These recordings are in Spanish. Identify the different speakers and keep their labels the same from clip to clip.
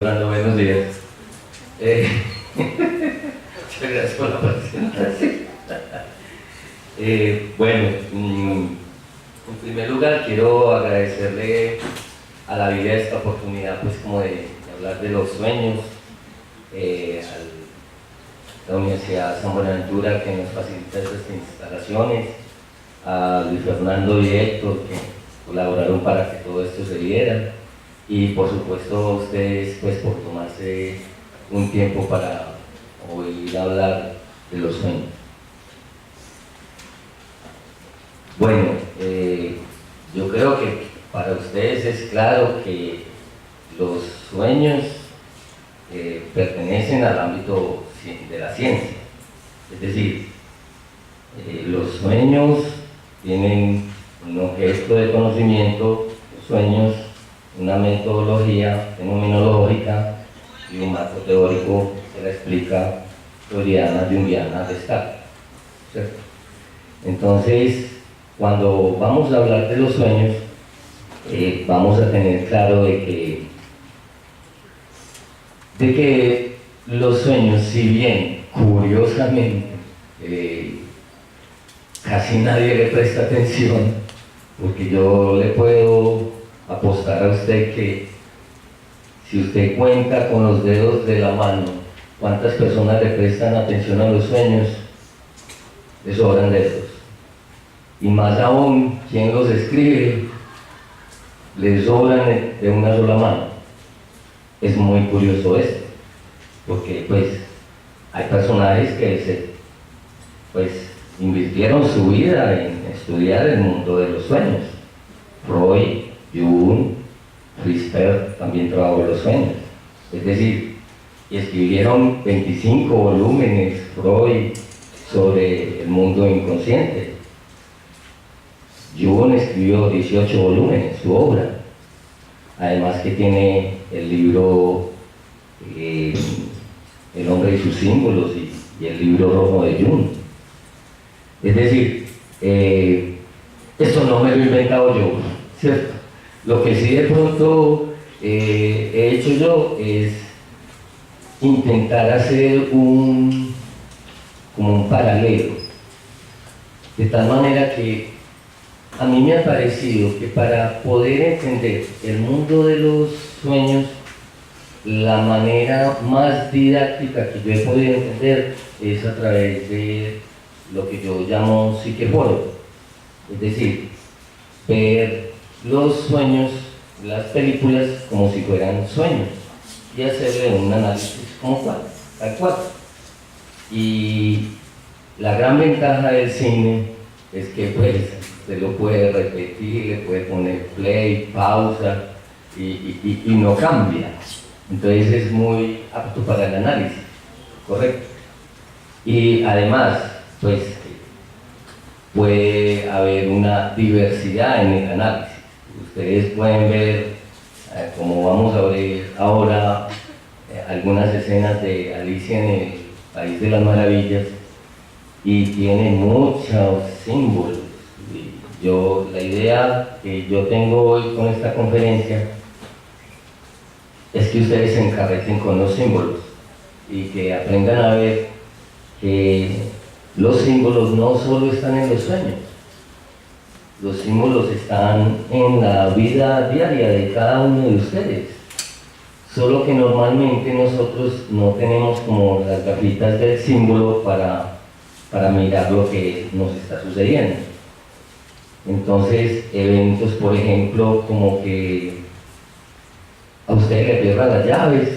Speaker 1: Fernando, buenos días. Muchas gracias por la presentación. En primer lugar quiero agradecerle a la vida esta oportunidad, pues como de hablar de los sueños, a la Universidad San Buenaventura que nos facilita estas instalaciones, a Luis Fernando y Héctor que colaboraron para que todo esto se diera, y por supuesto a ustedes pues por tomarse un tiempo para oír hablar de los sueños. Bueno, yo creo que para ustedes es claro que los sueños pertenecen al ámbito de la ciencia, es decir, los sueños tienen un objeto de conocimiento, los sueños una metodología fenomenológica y un marco teórico que la explica freudiana, junguiana, Gestalt, ¿cierto? Entonces, cuando vamos a hablar de los sueños, vamos a tener claro de que los sueños, si bien curiosamente casi nadie le presta atención, porque yo le puedo apostar a usted que si usted cuenta con los dedos de la mano cuántas personas le prestan atención a los sueños, le sobran dedos. Y más aún, quien los escribe, le sobran de una sola mano. Es muy curioso esto, porque pues hay personajes que invirtieron su vida en estudiar el mundo de los sueños. Freud, Jung, Richter también trabajó los sueños, es decir, escribieron 25 volúmenes Freud sobre el mundo inconsciente. Jung escribió 18 volúmenes, su obra, además que tiene el libro El hombre y sus símbolos y el libro rojo de Jung. Es decir, esto no me lo he inventado yo, ¿cierto? Lo que sí de pronto he hecho yo es intentar hacer como un paralelo, de tal manera que a mí me ha parecido que para poder entender el mundo de los sueños, la manera más didáctica que yo he podido entender es a través de lo que yo llamo psiqueforo, es decir, ver los sueños, las películas como si fueran sueños y hacerle un análisis como tal cual. Y la gran ventaja del cine es que pues usted lo puede repetir, le puede poner play, pausa y no cambia. Entonces es muy apto para el análisis, correcto. Y además, pues puede haber una diversidad en el análisis. Ustedes pueden ver, como vamos a ver ahora, algunas escenas de Alicia en el País de las Maravillas, y tiene muchos símbolos. La idea que yo tengo hoy con esta conferencia es que ustedes se encarreten con los símbolos y que aprendan a ver que los símbolos no solo están en los sueños, los símbolos están en la vida diaria de cada uno de ustedes, solo que normalmente nosotros no tenemos como las gafitas del símbolo para mirar lo que nos está sucediendo. Entonces, eventos, por ejemplo, como que a ustedes le pierdan las llaves,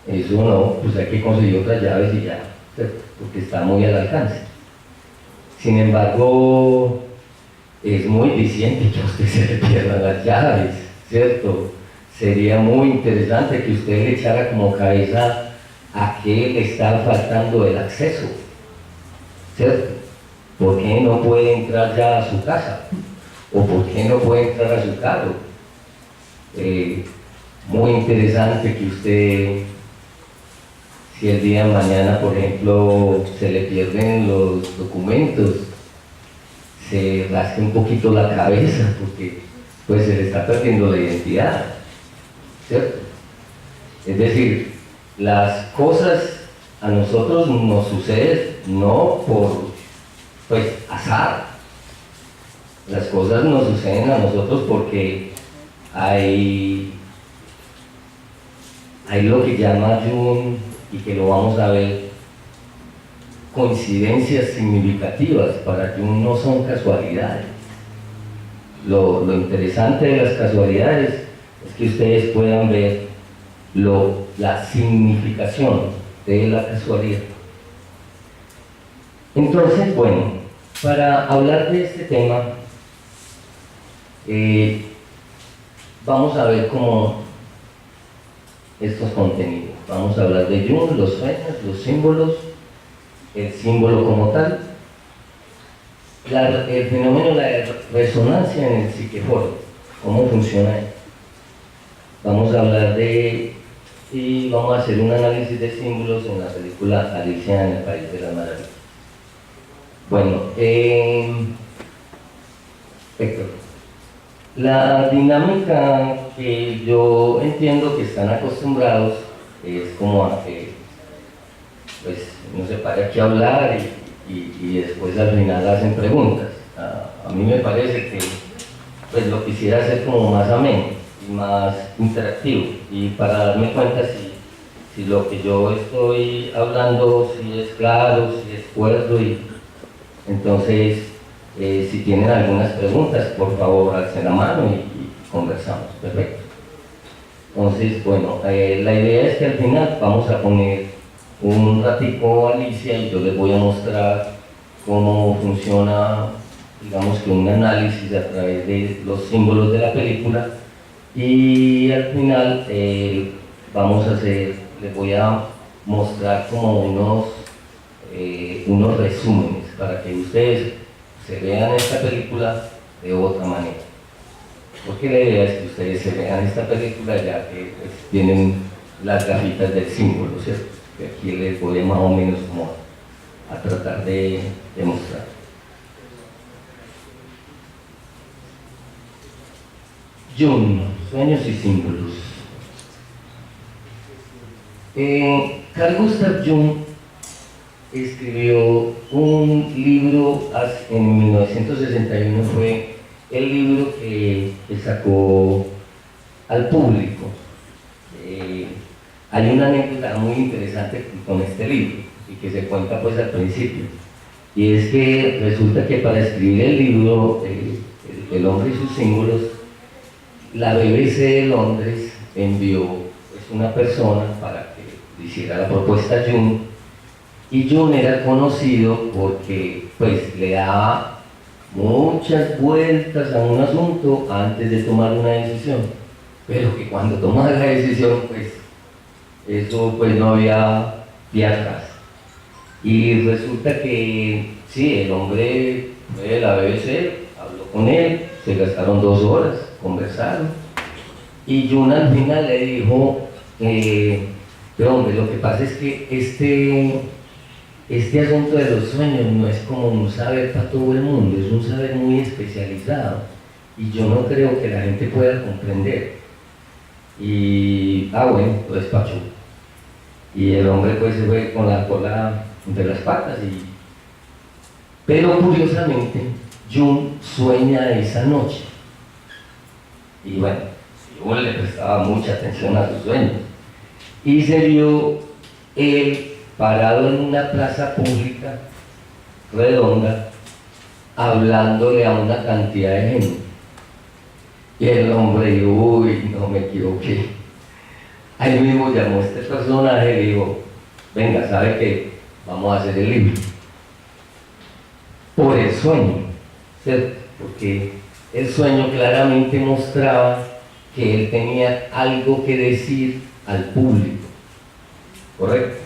Speaker 1: eso no, pues hay que conseguir otras llaves y ya, ¿cierto? Porque está muy al alcance. Sin embargo, es muy diciente que a usted se le pierdan las llaves, ¿cierto? Sería muy interesante que usted le echara como cabeza a qué le está faltando el acceso, ¿cierto? ¿Por qué no puede entrar ya a su casa? ¿O por qué no puede entrar a su carro? Muy interesante que usted, si el día de mañana, por ejemplo, se le pierden los documentos, se rasque un poquito la cabeza porque pues se le está perdiendo la identidad. ¿cierto? Es decir, las cosas a nosotros nos suceden no por, pues, azar. Las cosas nos suceden a nosotros porque hay lo que llama Jung, y que lo vamos a ver, coincidencias significativas. Para Jung no son casualidades. Lo interesante de las casualidades es que ustedes puedan ver la significación de la casualidad. Entonces, bueno, para hablar de este tema, vamos a ver cómo estos contenidos. Vamos a hablar de Jung, los sueños, los símbolos, el símbolo como tal, el fenómeno de la resonancia en el psiqueforo, cómo funciona. Vamos a hablar y vamos a hacer un análisis de símbolos en la película Alicia en el País de las Maravillas. Bueno, Héctor, la dinámica que yo entiendo que están acostumbrados es como a que, pues, no se para aquí a hablar y después al final hacen preguntas. A mí me parece que, pues, lo quisiera hacer como más ameno y más interactivo, y para darme cuenta si lo que yo estoy hablando si es claro, si es cuerdo, y entonces si tienen algunas preguntas, por favor alcen la mano y conversamos. Perfecto. Entonces, bueno, la idea es que al final vamos a poner un ratico a Alicia y yo les voy a mostrar cómo funciona, digamos que un análisis a través de los símbolos de la película, y al final les voy a mostrar como unos resúmenes para que ustedes se vean esta película de otra manera. Porque la idea es que ustedes se vean esta película ya que, pues, tienen las gafitas del símbolo, ¿cierto? Que aquí les voy más o menos como a tratar de mostrar. Jung, sueños y símbolos. Carl Gustav Jung escribió un libro en 1961, fue el libro que sacó al público. Hay una anécdota muy interesante con este libro y que se cuenta pues al principio, y es que resulta que para escribir el libro El hombre y sus símbolos, la BBC de Londres envió, pues, una persona para que hiciera la propuesta a Jung, y Jung era conocido porque, pues, le daba muchas vueltas a un asunto antes de tomar una decisión, pero que cuando tomaba la decisión, pues eso, pues, no había pie atrás. Y resulta que sí, el hombre fue de la BBC, habló con él, se gastaron 2 horas, conversaron, y Jung al final le dijo, pero hombre, lo que pasa es que este asunto de los sueños no es como un saber para todo el mundo, es un saber muy especializado, y yo no creo que la gente pueda comprender. Y, bueno, lo despachó. Y el hombre, pues, se fue con la cola entre las patas. Pero curiosamente, Jung sueña esa noche. Y bueno, Jung le prestaba mucha atención a sus sueños. Y se vio él parado en una plaza pública redonda, hablándole a una cantidad de gente. Y el hombre dijo, uy, no me equivoqué. Ahí mismo llamó a este personaje y dijo, venga, ¿sabe qué? Vamos a hacer el libro. Por el sueño, ¿cierto? Porque el sueño claramente mostraba que él tenía algo que decir al público, ¿correcto?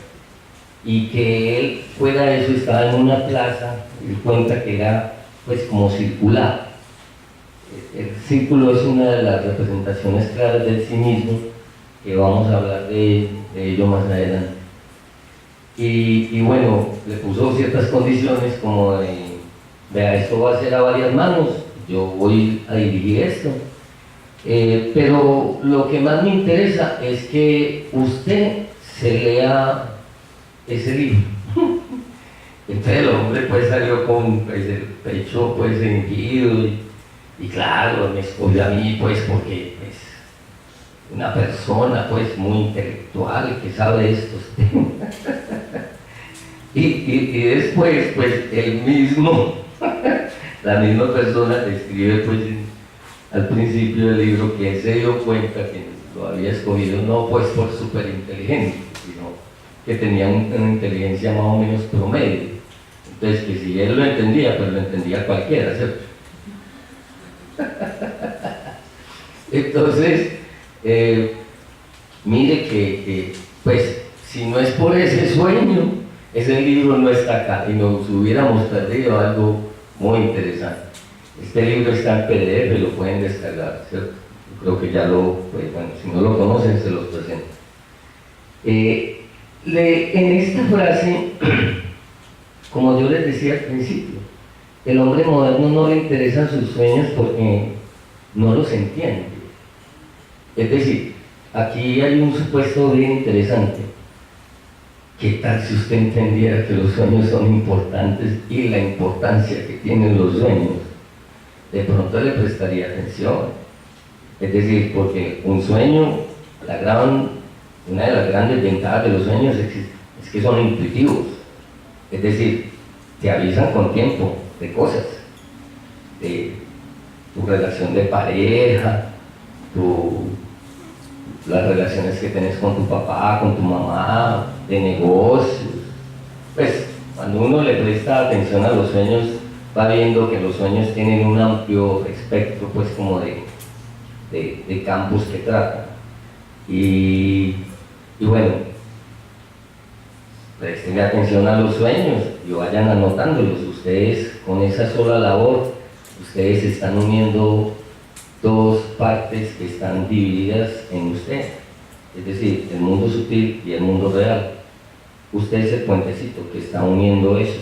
Speaker 1: Y que él, fuera de eso, estaba en una plaza, y cuenta que era, pues, como circular. El círculo es una de las representaciones claras del sí mismo, que vamos a hablar de ello más adelante. Y bueno, le puso ciertas condiciones como de, vea, esto va a ser a varias manos, yo voy a dirigir esto, Pero lo que más me interesa es que usted se lea ese libro. Entonces el hombre pues salió con pues, el pecho pues hendido y claro, me escogió a mí pues porque pues una persona pues muy intelectual que sabe de estos temas. Y después pues el mismo, la misma persona describe pues al principio del libro que él se dio cuenta que lo había escogido no pues por súper inteligente, sino que tenía una inteligencia más o menos promedio. Entonces, que si él lo entendía, pues lo entendía cualquiera, ¿cierto? Entonces, mire que, pues, si no es por ese sueño, ese libro no está acá y nos hubiéramos perdido algo muy interesante. Este libro está en PDF, lo pueden descargar, ¿cierto? Yo creo que ya pues bueno, si no lo conocen, se los presento. En esta frase, como yo les decía al principio, el hombre moderno no le interesan sus sueños porque no los entiende. Es decir, aquí hay un supuesto bien interesante. ¿Qué tal si usted entendiera que los sueños son importantes y la importancia que tienen los sueños? De pronto le prestaría atención. Es decir, porque un sueño, una de las grandes ventajas de los sueños es que son intuitivos. Es decir, te avisan con tiempo de cosas, de tu relación de pareja, las relaciones que tenés con tu papá, con tu mamá, de negocios. Pues cuando uno le presta atención a los sueños, va viendo que los sueños tienen un amplio espectro, pues como de campos que tratan. Y bueno, presten atención a los sueños y vayan anotándolos. Ustedes con esa sola labor, ustedes están uniendo dos partes que están divididas en usted, es decir, el mundo sutil y el mundo real. Usted es el puentecito que está uniendo eso,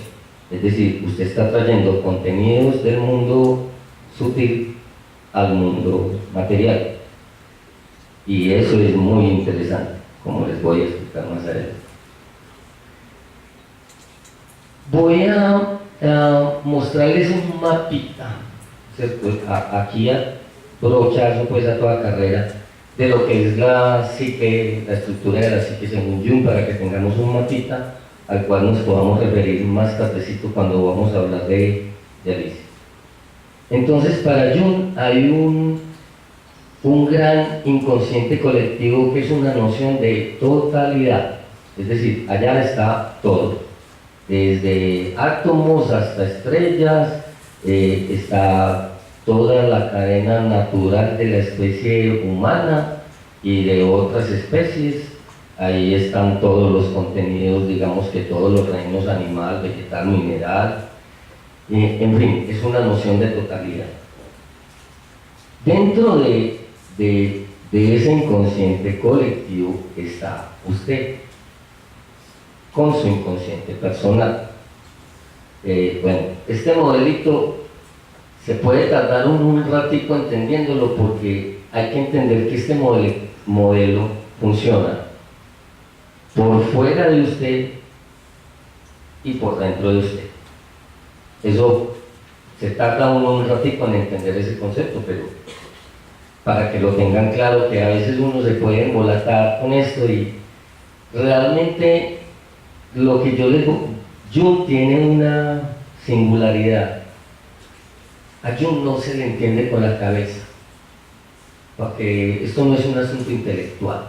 Speaker 1: es decir, usted está trayendo contenidos del mundo sutil al mundo material, y eso es muy interesante, como les voy a explicar más adelante. Voy a mostrarles un mapita, ¿cierto? Aquí a brochazo pues a toda carrera de lo que es la psique, la estructura de la psique según Jung, para que tengamos un mapita al cual nos podamos referir más tardecito cuando vamos a hablar de Alicia. Entonces, para Jung hay un gran inconsciente colectivo que es una noción de totalidad, es decir, allá está todo, desde átomos hasta estrellas, está toda la cadena natural de la especie humana y de otras especies. Ahí están todos los contenidos, digamos que todos los reinos animal, vegetal, mineral, en fin, es una noción de totalidad. Dentro de ese inconsciente colectivo está usted, con su inconsciente personal. Bueno, este modelito se puede tardar un ratico entendiéndolo, porque hay que entender que este modelo funciona por fuera de usted y por dentro de usted. Eso se tarda uno un ratico en entender ese concepto, pero para que lo tengan claro, que a veces uno se puede embolatar con esto, y realmente lo que yo les digo, Jung tiene una singularidad. A Jung no se le entiende con la cabeza, porque esto no es un asunto intelectual.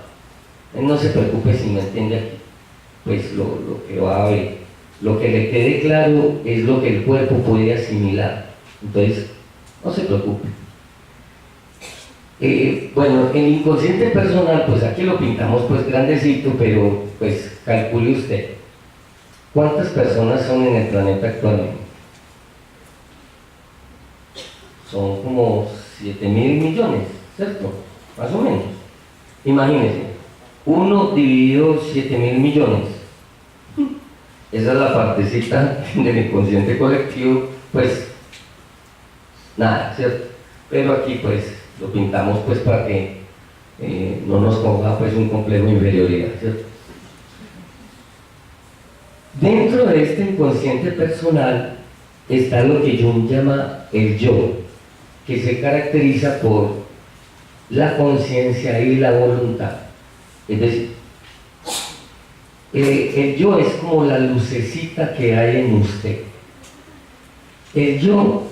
Speaker 1: Él no se preocupe si no entiende aquí, pues lo que va a ver, lo que le quede claro es lo que el cuerpo puede asimilar. Entonces, no se preocupe. Bueno, el inconsciente personal, pues aquí lo pintamos pues grandecito, pero pues calcule usted, ¿cuántas personas son en el planeta actualmente? Son como 7.000 millones, ¿cierto? Más o menos. Imagínense, 1 dividido 7.000 millones. Esa es la partecita del inconsciente colectivo, pues nada, ¿cierto? Pero aquí pues lo pintamos pues para que no nos ponga pues un complejo de inferioridad, ¿cierto? Dentro de este inconsciente personal está lo que Jung llama el yo, que se caracteriza por la conciencia y la voluntad. Es decir, el yo es como la lucecita que hay en usted. El yo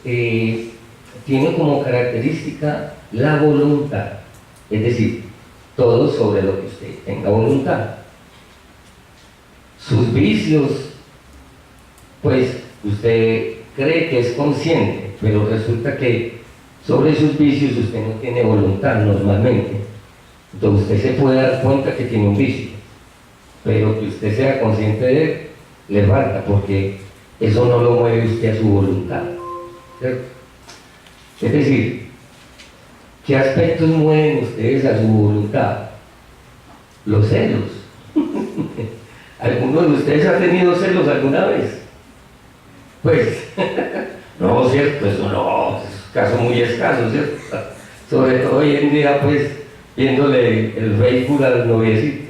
Speaker 1: tiene como característica la voluntad, es decir, todo sobre lo que usted tenga voluntad. Sus vicios, pues usted cree que es consciente, pero resulta que sobre sus vicios usted no tiene voluntad normalmente. Entonces usted se puede dar cuenta que tiene un vicio, pero que usted sea consciente de él, le falta, porque eso no lo mueve usted a su voluntad, ¿cierto? Es decir, ¿qué aspectos mueven ustedes a su voluntad? Los celos. ¿Alguno de ustedes ha tenido celos alguna vez? Pues, no, ¿cierto? Eso no, es un caso muy escaso, ¿cierto? Sobre todo hoy en día, pues, viéndole el Facebook al noviecito.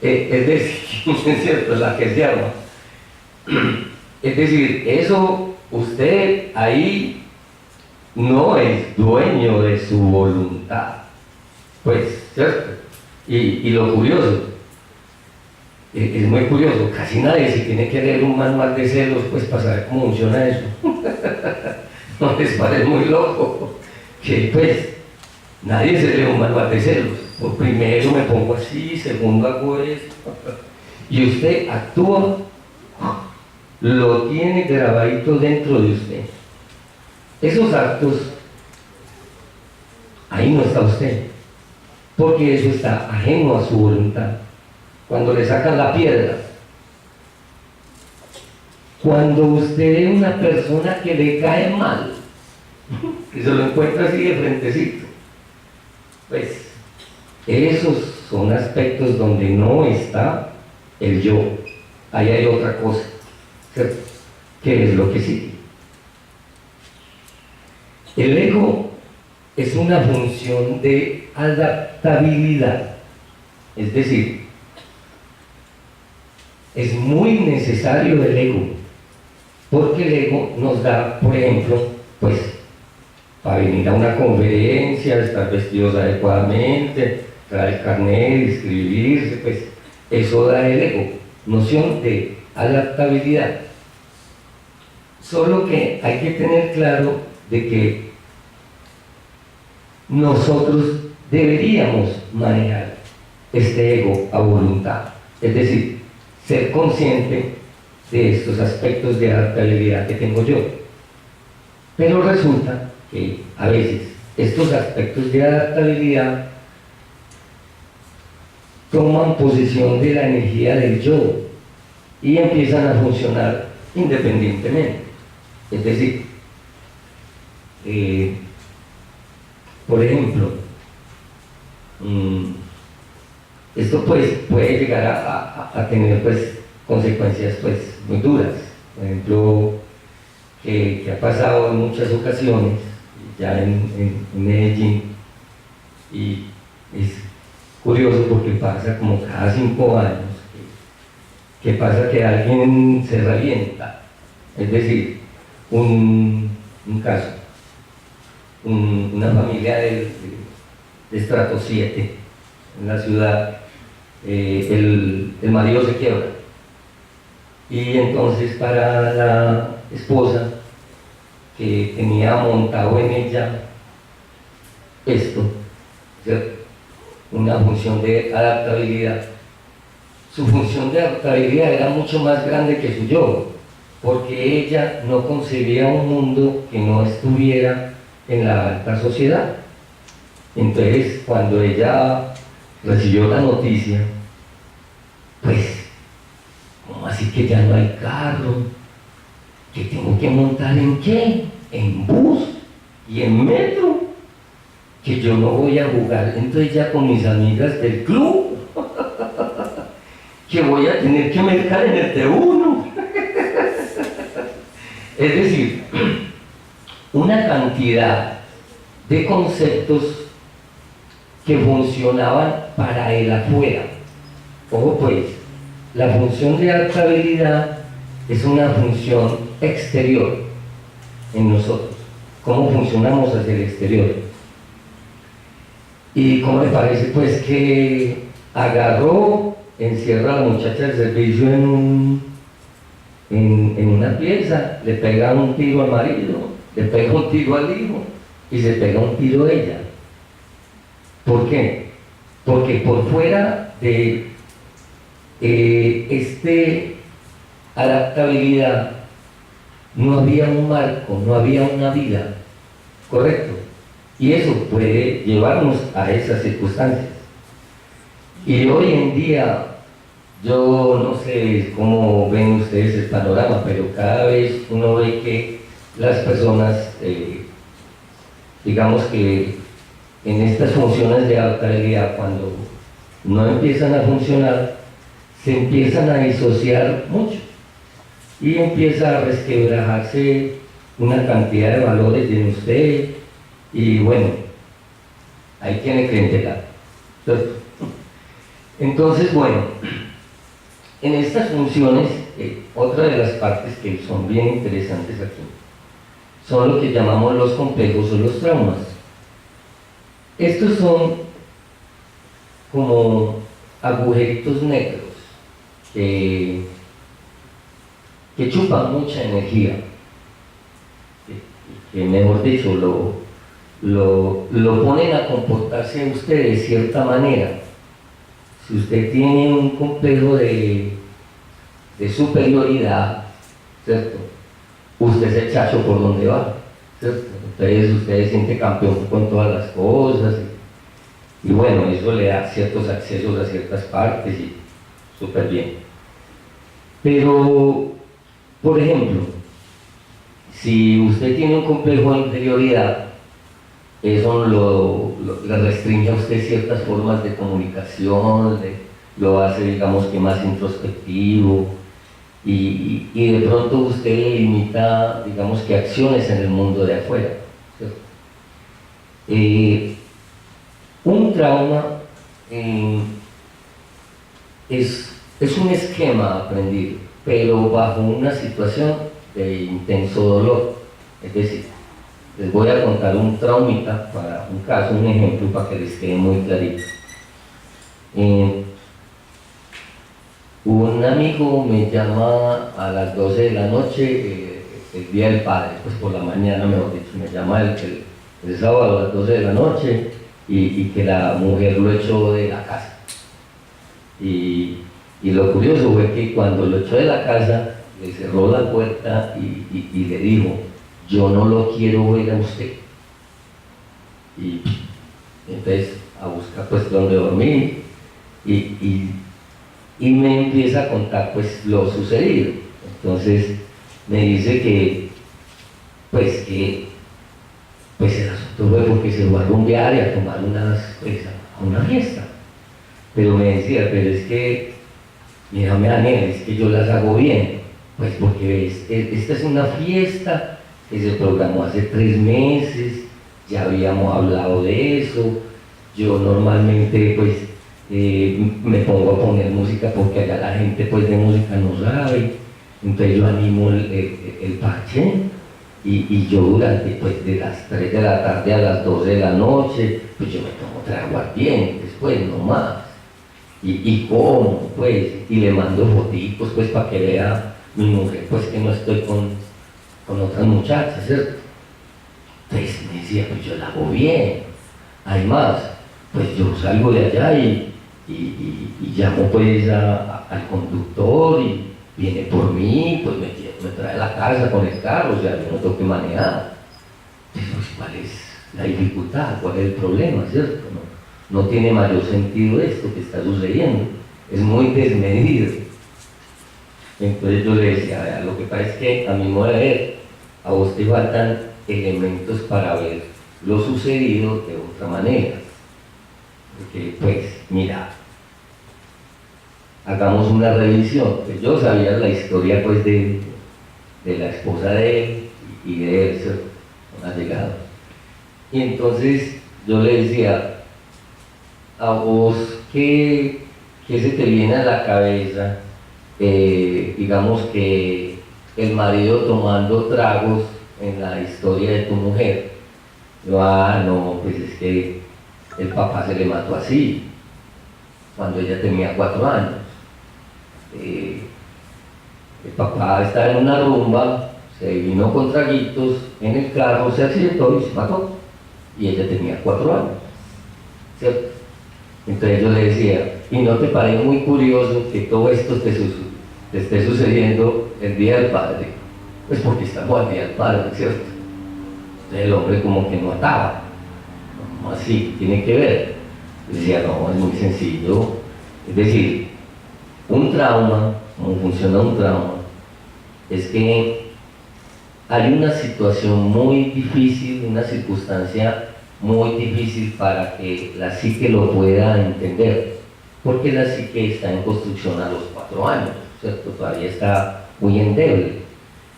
Speaker 1: Es decir, es cierto, la que se llama. Es decir, eso, usted ahí no es dueño de su voluntad. Pues, ¿cierto? Y lo curioso, es muy curioso, casi nadie se tiene que leer un manual de celos pues para saber cómo funciona eso. ¿No les parece muy loco? Que pues nadie se lee un manual de celos. Por primero me pongo así, segundo hago esto. Y usted actúa, lo tiene grabadito dentro de usted. Esos actos, ahí no está usted, porque eso está ajeno a su voluntad. Cuando le sacan la piedra, cuando usted ve una persona que le cae mal, que se lo encuentra así de frentecito, pues esos son aspectos donde no está el yo. Ahí hay otra cosa, ¿cierto? ¿Qué es lo que sigue? El ego es una función de adaptabilidad, es decir, es muy necesario el ego, porque el ego nos da, por ejemplo, pues, para venir a una conferencia, estar vestidos adecuadamente, traer el carnet, inscribirse, pues, eso da el ego, noción de adaptabilidad. Solo que hay que tener claro de que nosotros deberíamos manejar este ego a voluntad, es decir, ser consciente de estos aspectos de adaptabilidad que tengo yo. Pero resulta que a veces estos aspectos de adaptabilidad toman posesión de la energía del yo y empiezan a funcionar independientemente. Es decir, por ejemplo, esto pues puede llegar a tener pues consecuencias pues muy duras. Por ejemplo, que ha pasado en muchas ocasiones ya en Medellín, y es curioso porque pasa como cada 5 años que pasa que alguien se revienta. Es decir, un caso, una familia de estrato 7 en la ciudad, el marido se quiebra y entonces para la esposa que tenía montado en ella esto, ¿cierto?, una función de adaptabilidad, su función de adaptabilidad era mucho más grande que su yo, porque ella no concebía un mundo que no estuviera en la alta sociedad. Entonces, cuando ella recibió la noticia, pues, ¿cómo así que ya no hay carro? ¿Que tengo que montar en qué? ¿En bus? ¿Y en metro? Que yo no voy a jugar entonces ya con mis amigas del club, que voy a tener que mercar en el T1. Es decir, una cantidad de conceptos que funcionaban para el afuera. Ojo pues, la función de adaptabilidad es una función exterior en nosotros. ¿Cómo funcionamos hacia el exterior? ¿Y cómo le parece pues que agarró, encierra a la muchacha del servicio en una pieza, le pega un tiro al marido, le pega un tiro al hijo y se pega un tiro a ella? ¿Por qué? Porque por fuera de adaptabilidad no había un marco, no había una vida, ¿correcto? Y eso puede llevarnos a esas circunstancias. Y hoy en día, yo no sé cómo ven ustedes el panorama, pero cada vez uno ve que las personas, digamos que en estas funciones de adaptabilidad, cuando no empiezan a funcionar, se empiezan a disociar mucho y empieza a resquebrajarse una cantidad de valores en usted y bueno, ahí tiene que entregar. Entonces, bueno, en estas funciones, otra de las partes que son bien interesantes aquí son lo que llamamos los complejos o los traumas. Estos son como agujeritos negros que chupan mucha energía, que mejor dicho lo ponen a comportarse usted de cierta manera. Si usted tiene un complejo de superioridad, ¿cierto? Usted es el chacho por donde va, ¿cierto? Entonces usted se siente campeón con todas las cosas y bueno, eso le da ciertos accesos a ciertas partes y súper bien. Pero, por ejemplo, si usted tiene un complejo de inferioridad, eso le restringe a usted ciertas formas de comunicación, lo hace, digamos, que más introspectivo y de pronto usted le limita, digamos, que acciones en el mundo de afuera, ¿cierto? Un trauma es un esquema aprendido, pero bajo una situación de intenso dolor. Es decir, les voy a contar un traumita para un caso, un ejemplo para que les quede muy clarito. Un amigo me llama a las 12 de la noche, el día del padre, pues por la mañana mejor dicho, me llama el sábado a las 12 de la noche y que la mujer lo echó de la casa. Y lo curioso fue que cuando lo echó de la casa, le cerró la puerta y le dijo: yo no lo quiero ver a usted. Y entonces a buscar pues donde dormir y me empieza a contar pues lo sucedido. Entonces me dice que el asunto fue porque se fue a rumbear y a tomar a una fiesta. Pero me decía, pero es que, mira, Daniel, es que yo las hago bien. Pues porque esta es una fiesta que se programó hace 3 meses, ya habíamos hablado de eso. Yo normalmente pues me pongo a poner música porque allá la gente pues de música no sabe, entonces yo animo el parche y yo durante pues de las 3 de la tarde a las 12 de la noche pues yo me tomo aguardiente después no más y como pues y le mando fotitos pues para que vea mi mujer pues que no estoy con otras muchachas, ¿cierto? Entonces me decía, pues yo la hago bien. Además, pues yo salgo de allá y llamo pues al conductor y viene por mí, pues me trae a la casa con el carro, o sea, yo no tengo que manejar. Entonces, pues, ¿cuál es la dificultad? ¿Cuál es el problema, cierto? No tiene mayor sentido esto que está sucediendo. Es muy desmedido. Entonces yo le decía, vea, lo que pasa es que a mi modo de ver, a vos te faltan elementos para ver lo sucedido de otra manera. Porque, pues, mira, hagamos una revisión. Pues yo sabía la historia, pues, de la esposa de él y de él, ¿cierto? Con allegados. Y entonces yo le decía, a vos, ¿qué se te viene a la cabeza? Digamos que el marido tomando tragos en la historia de tu mujer. Yo, no, pues es que el papá se le mató así, cuando ella tenía 4 años. El papá estaba en una rumba, se vino con traguitos en el carro, se accidentó y se mató. Y ella tenía 4 años, ¿cierto? Entonces yo le decía, ¿y no te parece muy curioso que todo esto te esté sucediendo el Día del Padre? Pues porque estamos al Día del Padre, ¿cierto? Entonces el hombre como que no ataba. ¿Cómo así? ¿Tiene que ver? Yo decía, no, es muy sencillo. Es decir, un trauma, cómo funciona un trauma, es que hay una situación muy difícil, una circunstancia muy difícil para que la psique lo pueda entender, porque la psique está en construcción a los 4 años, ¿cierto? Todavía está muy endeble.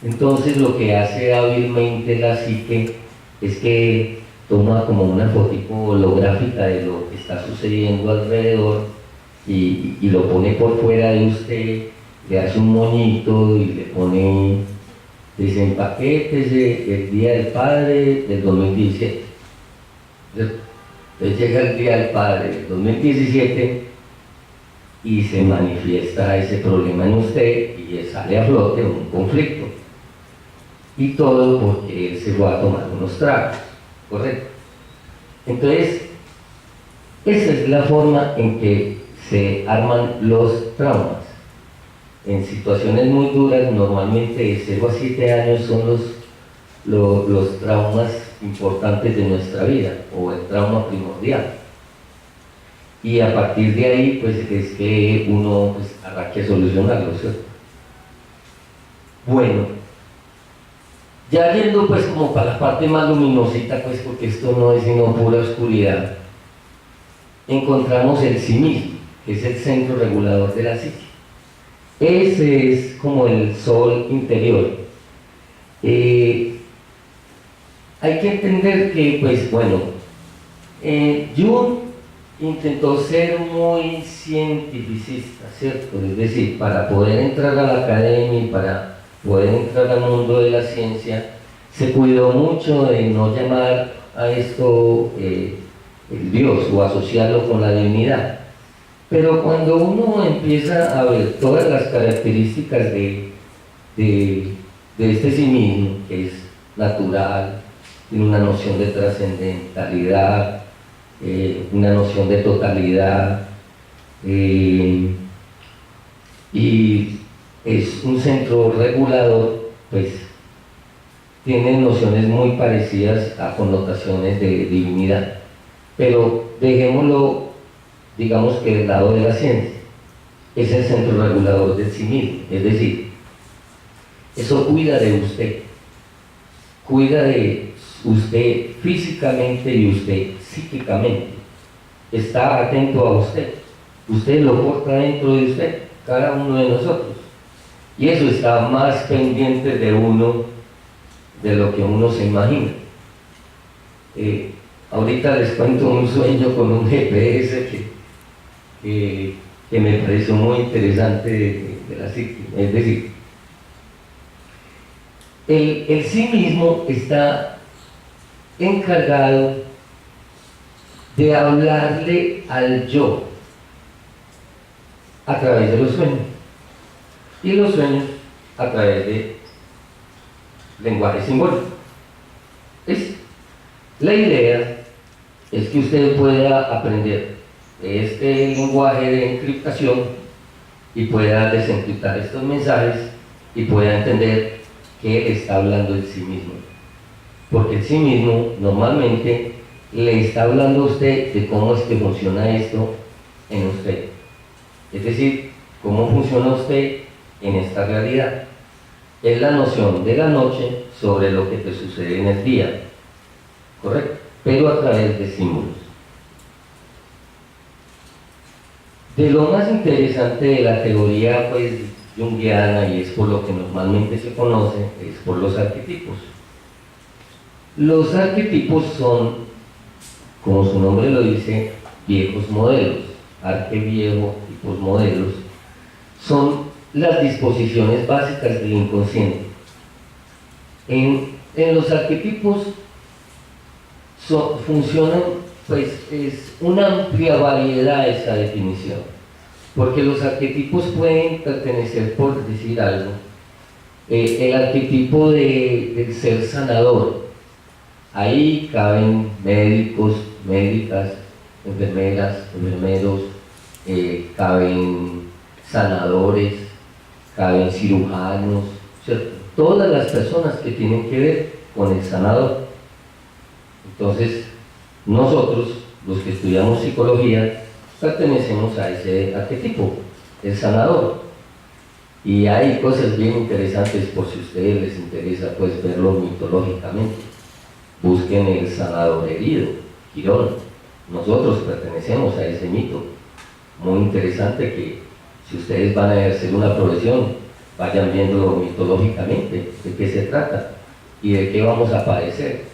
Speaker 1: Entonces lo que hace hábilmente la psique es que toma como una fotico holográfica de lo que está sucediendo alrededor y lo pone por fuera de usted, le hace un moñito y le pone, dice, empaquétese el Día del Padre del 2017. Entonces llega el Día del Padre del 2017 y se manifiesta ese problema en usted y sale a flote un conflicto. Y todo porque él se fue a tomar unos tragos, ¿correcto? Entonces, esa es la forma en que se arman los traumas. En situaciones muy duras, normalmente de 0 a 7 años son los traumas importantes de nuestra vida, o el trauma primordial. Y a partir de ahí, pues es que uno pues, arranque a solucionarlo, ¿cierto? Bueno, ya yendo pues como para la parte más luminosita, pues porque esto no es sino pura oscuridad, encontramos el sí mismo, que es el centro regulador de la psique. Ese es como el sol interior. Hay que entender que, pues bueno, Jung intentó ser muy cientificista, ¿cierto? Es decir, para poder entrar a la academia y para poder entrar al mundo de la ciencia, se cuidó mucho de no llamar a esto el Dios o asociarlo con la divinidad. Pero cuando uno empieza a ver todas las características de este sí mismo, que es natural, tiene una noción de trascendentalidad, una noción de totalidad, y es un centro regulador, pues tiene nociones muy parecidas a connotaciones de divinidad. Pero dejémoslo, digamos que del lado de la ciencia, es el centro regulador de sí mismo, es decir, eso cuida de usted físicamente y usted psíquicamente, está atento a usted lo porta dentro de usted, cada uno de nosotros, y eso está más pendiente de uno de lo que uno se imagina. Ahorita les cuento un sueño con un GPS que me pareció muy interesante de la psique. Es decir, el sí mismo está encargado de hablarle al yo a través de los sueños, y los sueños a través de lenguaje simbólico. La idea es que usted pueda aprender este lenguaje de encriptación y pueda desencriptar estos mensajes y pueda entender que él está hablando de sí mismo, porque el sí mismo normalmente le está hablando a usted de cómo es que funciona esto en usted, es decir, cómo funciona usted en esta realidad. Es la noción de la noche sobre lo que te sucede en el día, ¿correcto? Pero a través de símbolos. De lo más interesante de la teoría pues junguiana, y es por lo que normalmente se conoce, es por los arquetipos. Los arquetipos son, como su nombre lo dice, viejos modelos. Arque viejo, tipos modelos, son las disposiciones básicas del inconsciente. En los arquetipos funcionan, pues es una amplia variedad esa definición, porque los arquetipos pueden pertenecer, por decir algo, el arquetipo del ser sanador. Ahí caben médicos, médicas, enfermeras, enfermeros, caben sanadores, caben cirujanos, ¿cierto? Todas las personas que tienen que ver con el sanador. Entonces, nosotros, los que estudiamos psicología, pertenecemos a ese arquetipo, el sanador. Y hay cosas bien interesantes, por si a ustedes les interesa, pues verlo mitológicamente. Busquen el sanador herido, Quirón. Nosotros pertenecemos a ese mito. Muy interesante que si ustedes van a ejercer una profesión, vayan viendo mitológicamente de qué se trata y de qué vamos a padecer.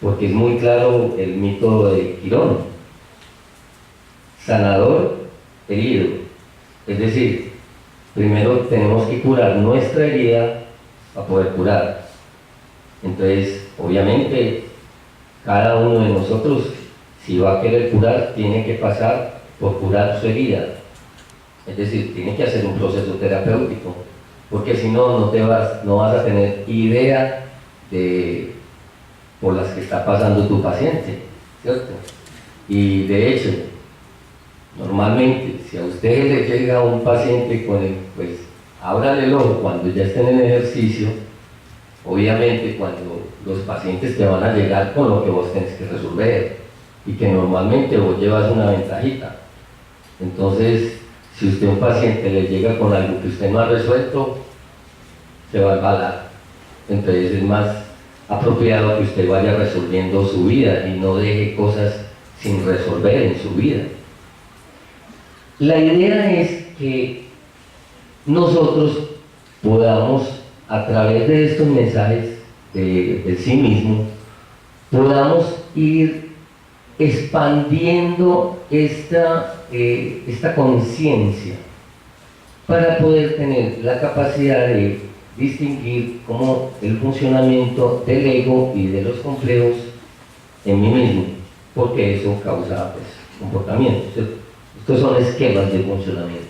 Speaker 1: Porque es muy claro el mito de Quirón. Sanador herido. Es decir, primero tenemos que curar nuestra herida para poder curar. Entonces, obviamente, cada uno de nosotros, si va a querer curar, tiene que pasar por curar su herida. Es decir, tiene que hacer un proceso terapéutico, porque si no, no vas a tener idea de por las que está pasando tu paciente, ¿cierto? Y de hecho, normalmente, si a usted le llega un paciente con el, pues, ábrale el ojo cuando ya estén en ejercicio. Obviamente, cuando los pacientes te van a llegar con lo que vos tenés que resolver y que normalmente vos llevas una ventajita. Entonces, si usted a un paciente le llega con algo que usted no ha resuelto, se va a embalar. Entonces es más apropiado que usted vaya resolviendo su vida y no deje cosas sin resolver en su vida. La idea es que nosotros podamos, a través de estos mensajes de sí mismo, podamos ir expandiendo esta conciencia para poder tener la capacidad de distinguir como el funcionamiento del ego y de los complejos en mí mismo, porque eso causa, pues, comportamiento, ¿cierto? Estos son esquemas de funcionamiento.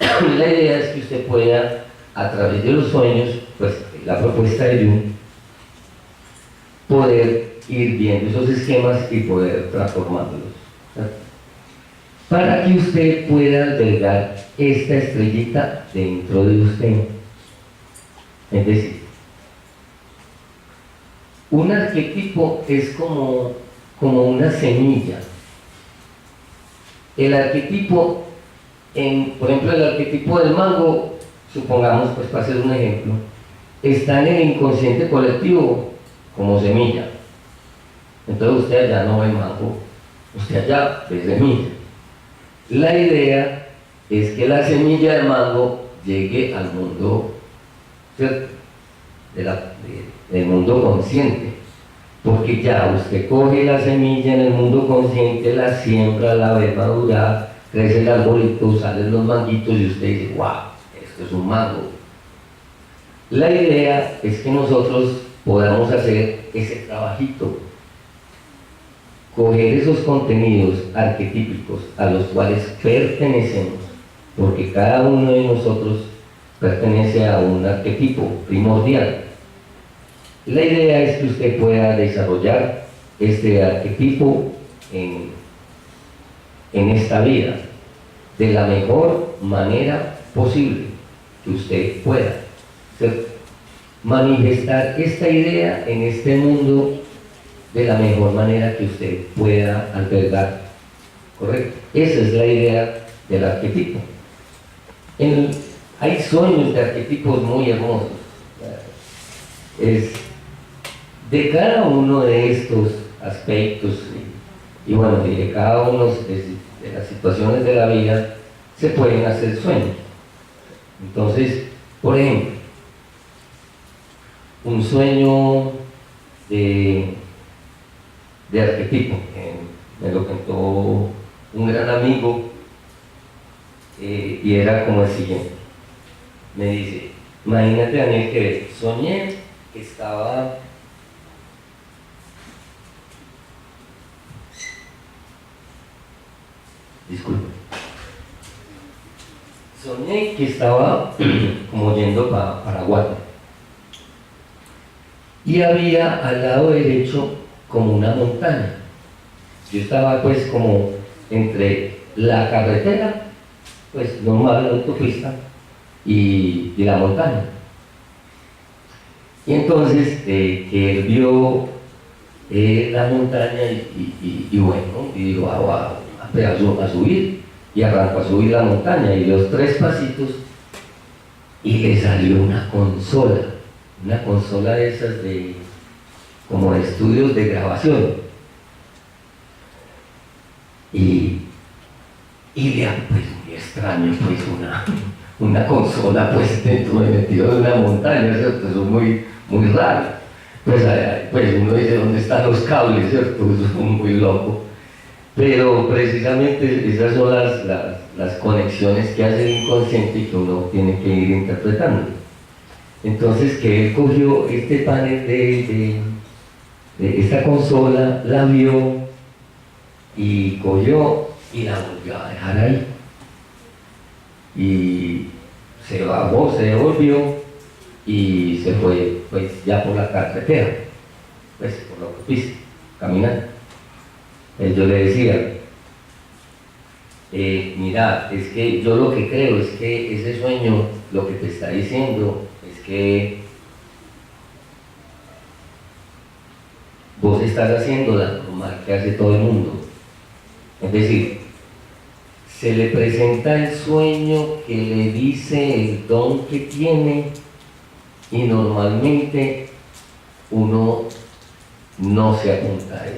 Speaker 1: Y la idea es que usted pueda, a través de los sueños, pues la propuesta de Jung, poder ir viendo esos esquemas y poder transformándolos, ¿cierto? Para que usted pueda albergar esta estrellita dentro de usted. Es decir, un arquetipo es como una semilla. El arquetipo, por ejemplo, el arquetipo del mango, supongamos, pues para hacer un ejemplo, está en el inconsciente colectivo como semilla. Entonces usted allá no ve mango, usted allá ve semilla. La idea es que la semilla de mango llegue al mundo, ¿cierto? Del mundo consciente, porque ya usted coge la semilla en el mundo consciente, la siembra, la ve madurar, crece el arbolito, salen los manguitos y usted dice, wow, esto es un mango. La idea es que nosotros podamos hacer ese trabajito, coger esos contenidos arquetípicos a los cuales pertenecemos, porque cada uno de nosotros pertenece a un arquetipo primordial. La idea es que usted pueda desarrollar este arquetipo en esta vida de la mejor manera posible que usted pueda, ¿cierto? Manifestar esta idea en este mundo de la mejor manera que usted pueda albergar, ¿correcto? Esa es la idea del arquetipo. Hay sueños de arquetipos muy hermosos. De cada uno de estos aspectos y bueno, de cada uno de las situaciones de la vida se pueden hacer sueños. Entonces, por ejemplo, un sueño de, de arquetipo. Me lo contó un gran amigo y era como el siguiente. Me dice, imagínate, Daniel, que soñé que estaba soñé que estaba como yendo para Paraguay y había al lado derecho como una montaña. Yo estaba pues como entre la carretera, pues normal, la autopista, y la montaña. Y entonces que él vio la montaña y bueno, y digo, a subir, y arrancó a subir la montaña y los 3 pasitos y le salió una consola de esas como de estudios de grabación y pues muy extraño, pues una consola pues dentro metido de una montaña, ¿cierto? Eso es muy raro. Pues uno dice, ¿dónde están los cables, cierto? Eso es muy loco. Pero precisamente esas son las conexiones que hace el inconsciente y que uno tiene que ir interpretando. Entonces que él cogió este panel de esta consola, la vio y cogió y la volvió a dejar ahí. Y se bajó, se devolvió y se fue pues ya por la carretera, pues por la autopista, caminando. Yo le decía, mira, es que yo lo que creo es que ese sueño lo que te está diciendo es que vos estás haciendo la normal que hace todo el mundo. Es decir, se le presenta el sueño que le dice el don que tiene y normalmente uno no se apunta a eso,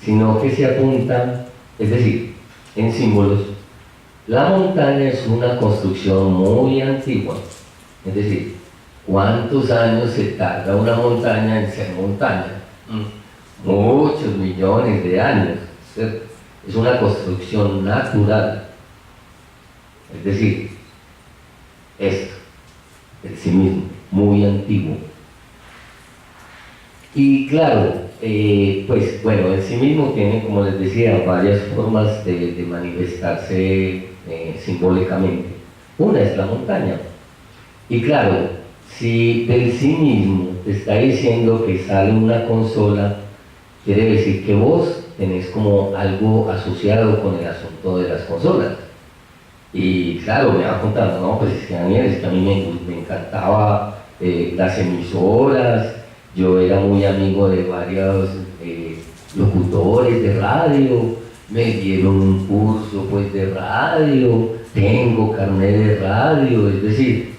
Speaker 1: sino que se apunta, es decir, en símbolos. La montaña es una construcción muy antigua, es decir, ¿cuántos años se tarda una montaña en ser montaña? Muchos millones de años, ¿cierto? Es una construcción natural, es decir, esto, el sí mismo, muy antiguo. Y claro, pues bueno, el sí mismo tiene, como les decía, varias formas de manifestarse simbólicamente. Una es la montaña. Y claro, si del sí mismo te está diciendo que sale una consola, quiere decir que vos tenés como algo asociado con el asunto de las consolas. Y claro, me va contando, no, pues es que Daniel, es que a mí me encantaba las emisoras, yo era muy amigo de varios locutores de radio, me dieron un curso pues de radio, tengo carnet de radio, es decir,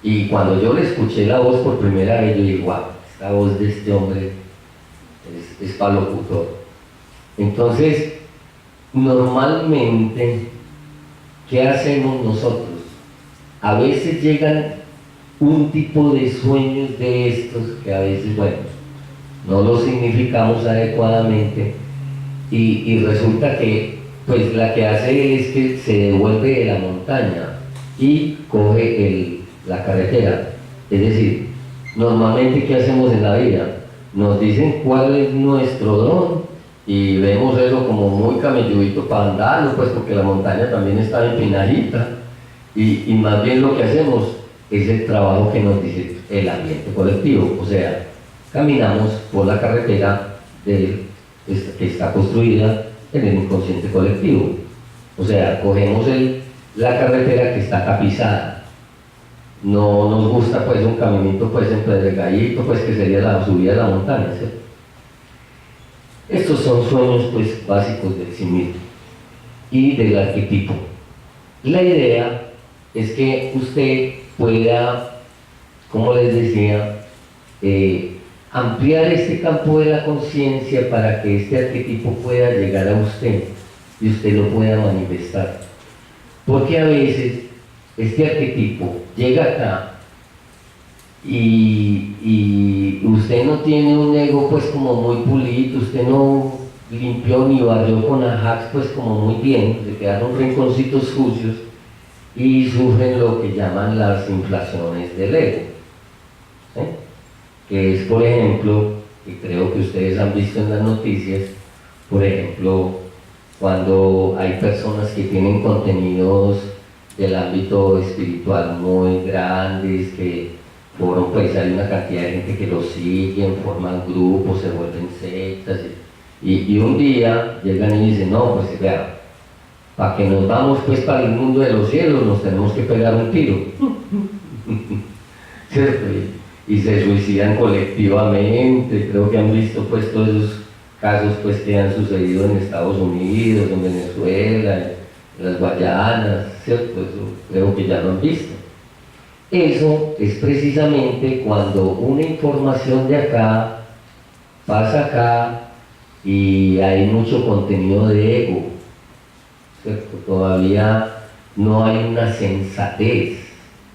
Speaker 1: y cuando yo le escuché la voz por primera vez, yo dije, wow, esta voz de este hombre es para locutor. Entonces, normalmente, ¿qué hacemos nosotros? A veces llegan un tipo de sueños de estos que a veces, bueno, no los significamos adecuadamente y resulta que, pues la que hace es que se devuelve de la montaña y coge la carretera. Es decir, normalmente, ¿qué hacemos en la vida? Nos dicen cuál es nuestro don y vemos eso como muy camelludito para andarlo, pues porque la montaña también está empinadita y más bien lo que hacemos es el trabajo que nos dice el ambiente colectivo, o sea, caminamos por la carretera que está construida en el inconsciente colectivo, o sea, cogemos la carretera que está tapizada. No nos gusta pues un caminito pues empedregadito, pues que sería la subida de la montaña, ¿cierto? Estos son sueños pues básicos del sí mismo y del arquetipo. La idea es que usted pueda, como les decía, ampliar este campo de la conciencia para que este arquetipo pueda llegar a usted y usted lo pueda manifestar. Porque a veces este arquetipo llega acá y usted no tiene un ego pues como muy pulido, usted no limpió ni barrió con Ajax pues como muy bien, le quedaron rinconcitos sucios y sufren lo que llaman las inflaciones del ego, ¿sí? Que es, por ejemplo, que creo que ustedes han visto en las noticias, por ejemplo, cuando hay personas que tienen contenidos del ámbito espiritual muy grandes, que fueron, pues hay una cantidad de gente que los siguen, forman grupos, se vuelven sectas, y un día llegan y dicen, no, pues vea, para que nos vamos pues para el mundo de los cielos nos tenemos que pegar un tiro, ¿cierto? Y se suicidan colectivamente. Creo que han visto pues todos esos casos pues que han sucedido en Estados Unidos, en Venezuela, en las Guayanas, ¿cierto? Eso creo que ya lo han visto. Eso es precisamente cuando una información de acá pasa acá y hay mucho contenido de ego, ¿cierto? Todavía no hay una sensatez,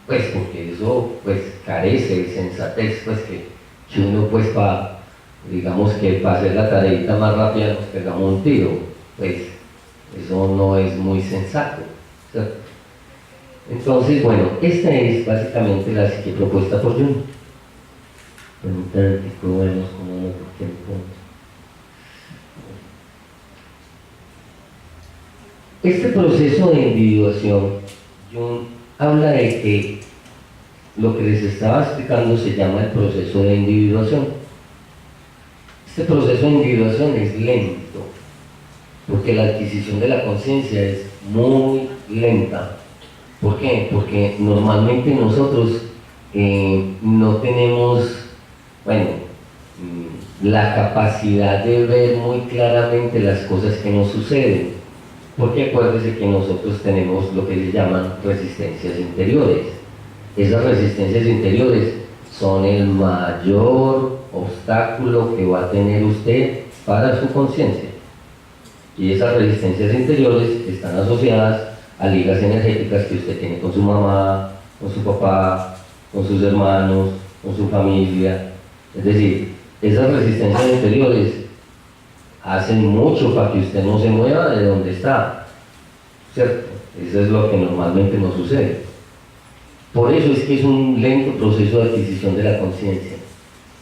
Speaker 1: pues porque eso pues carece de sensatez, pues que uno pues para, digamos que para hacer la tareita más rápida nos pegamos un tiro, pues eso no es muy sensato, ¿cierto? Entonces, bueno, esta es básicamente la psique propuesta por Jung. Permítanme que probemos como por tiempo. Este proceso de individuación, Jung habla de que lo que les estaba explicando se llama el proceso de individuación. Este proceso de individuación es lento, porque la adquisición de la conciencia es muy lenta. ¿Por qué? Porque normalmente nosotros no tenemos, bueno, la capacidad de ver muy claramente las cosas que nos suceden. Porque acuérdense que nosotros tenemos lo que se llaman resistencias interiores. Esas resistencias interiores son el mayor obstáculo que va a tener usted para su conciencia. Y esas resistencias interiores están asociadas a ligas energéticas que usted tiene con su mamá, con su papá, con sus hermanos, con su familia. Es decir, esas resistencias interiores hacen mucho para que usted no se mueva de donde está, ¿cierto? Eso es lo que normalmente nos sucede. Por eso es que es un lento proceso de adquisición de la conciencia.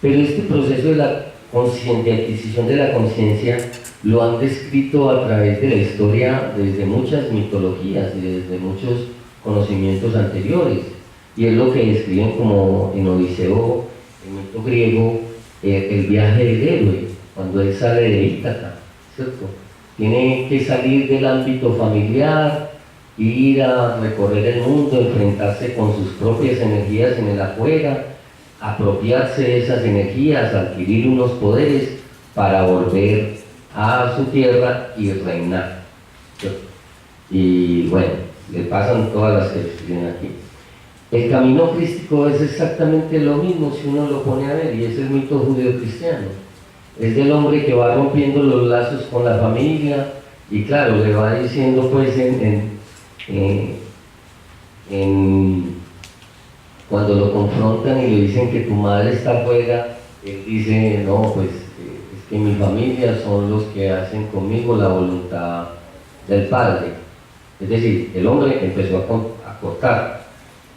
Speaker 1: Pero este proceso de adquisición de la conciencia lo han descrito a través de la historia desde muchas mitologías y desde muchos conocimientos anteriores. Y es lo que describen como en Odiseo, el mito griego, el viaje del héroe, cuando él sale de Ítaca, ¿cierto? Tiene que salir del ámbito familiar, ir a recorrer el mundo, enfrentarse con sus propias energías en el afuera, apropiarse de esas energías, adquirir unos poderes para volver a su tierra y reinar, ¿cierto? Y bueno, le pasan todas las que escriben aquí. El camino crístico es exactamente lo mismo si uno lo pone a ver, y es el mito judeo-cristiano. Es del hombre que va rompiendo los lazos con la familia, y claro, le va diciendo pues cuando lo confrontan y le dicen que tu madre está afuera, él dice, no, pues es que mi familia son los que hacen conmigo la voluntad del Padre. Es decir, el hombre empezó a cortar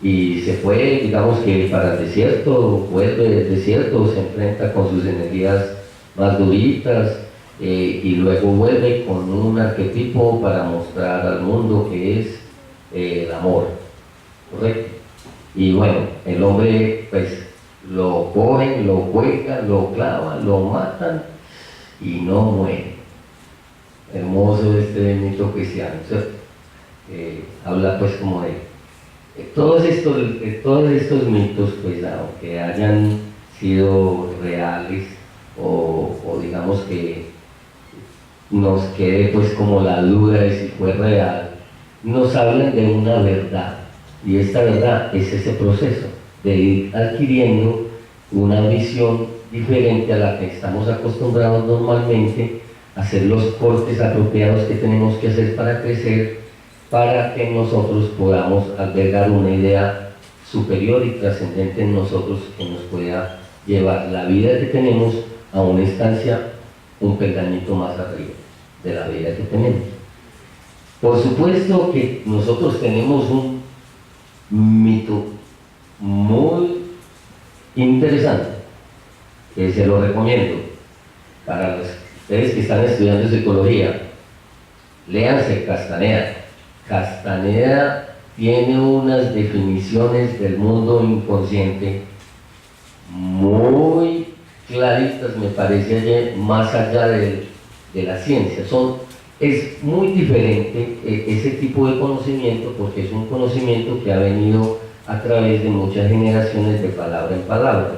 Speaker 1: y se fue, digamos que para el desierto, vuelve del desierto, se enfrenta con sus energías más duritas, y luego vuelve con un arquetipo para mostrar al mundo que es el amor, ¿correcto? Y bueno, el hombre pues lo cogen, lo juegan, lo clavan, lo matan y no muere. Hermoso este mito cristiano, ¿cierto? Habla pues como de todos estos mitos, pues aunque hayan sido reales o digamos que nos quede pues como la duda de si fue real, nos hablan de una verdad, y esta verdad es ese proceso de ir adquiriendo una visión diferente a la que estamos acostumbrados normalmente, a hacer los cortes apropiados que tenemos que hacer para crecer, para que nosotros podamos albergar una idea superior y trascendente en nosotros que nos pueda llevar la vida que tenemos a una instancia un peldañito más arriba de la vida que tenemos. Por supuesto que nosotros tenemos un mito muy interesante que se lo recomiendo para ustedes que están estudiando psicología. Léanse Castaneda. Castaneda tiene unas definiciones del mundo inconsciente muy claritas, me parece, más allá de la ciencia. Es muy diferente ese tipo de conocimiento, porque es un conocimiento que ha venido a través de muchas generaciones de palabra en palabra.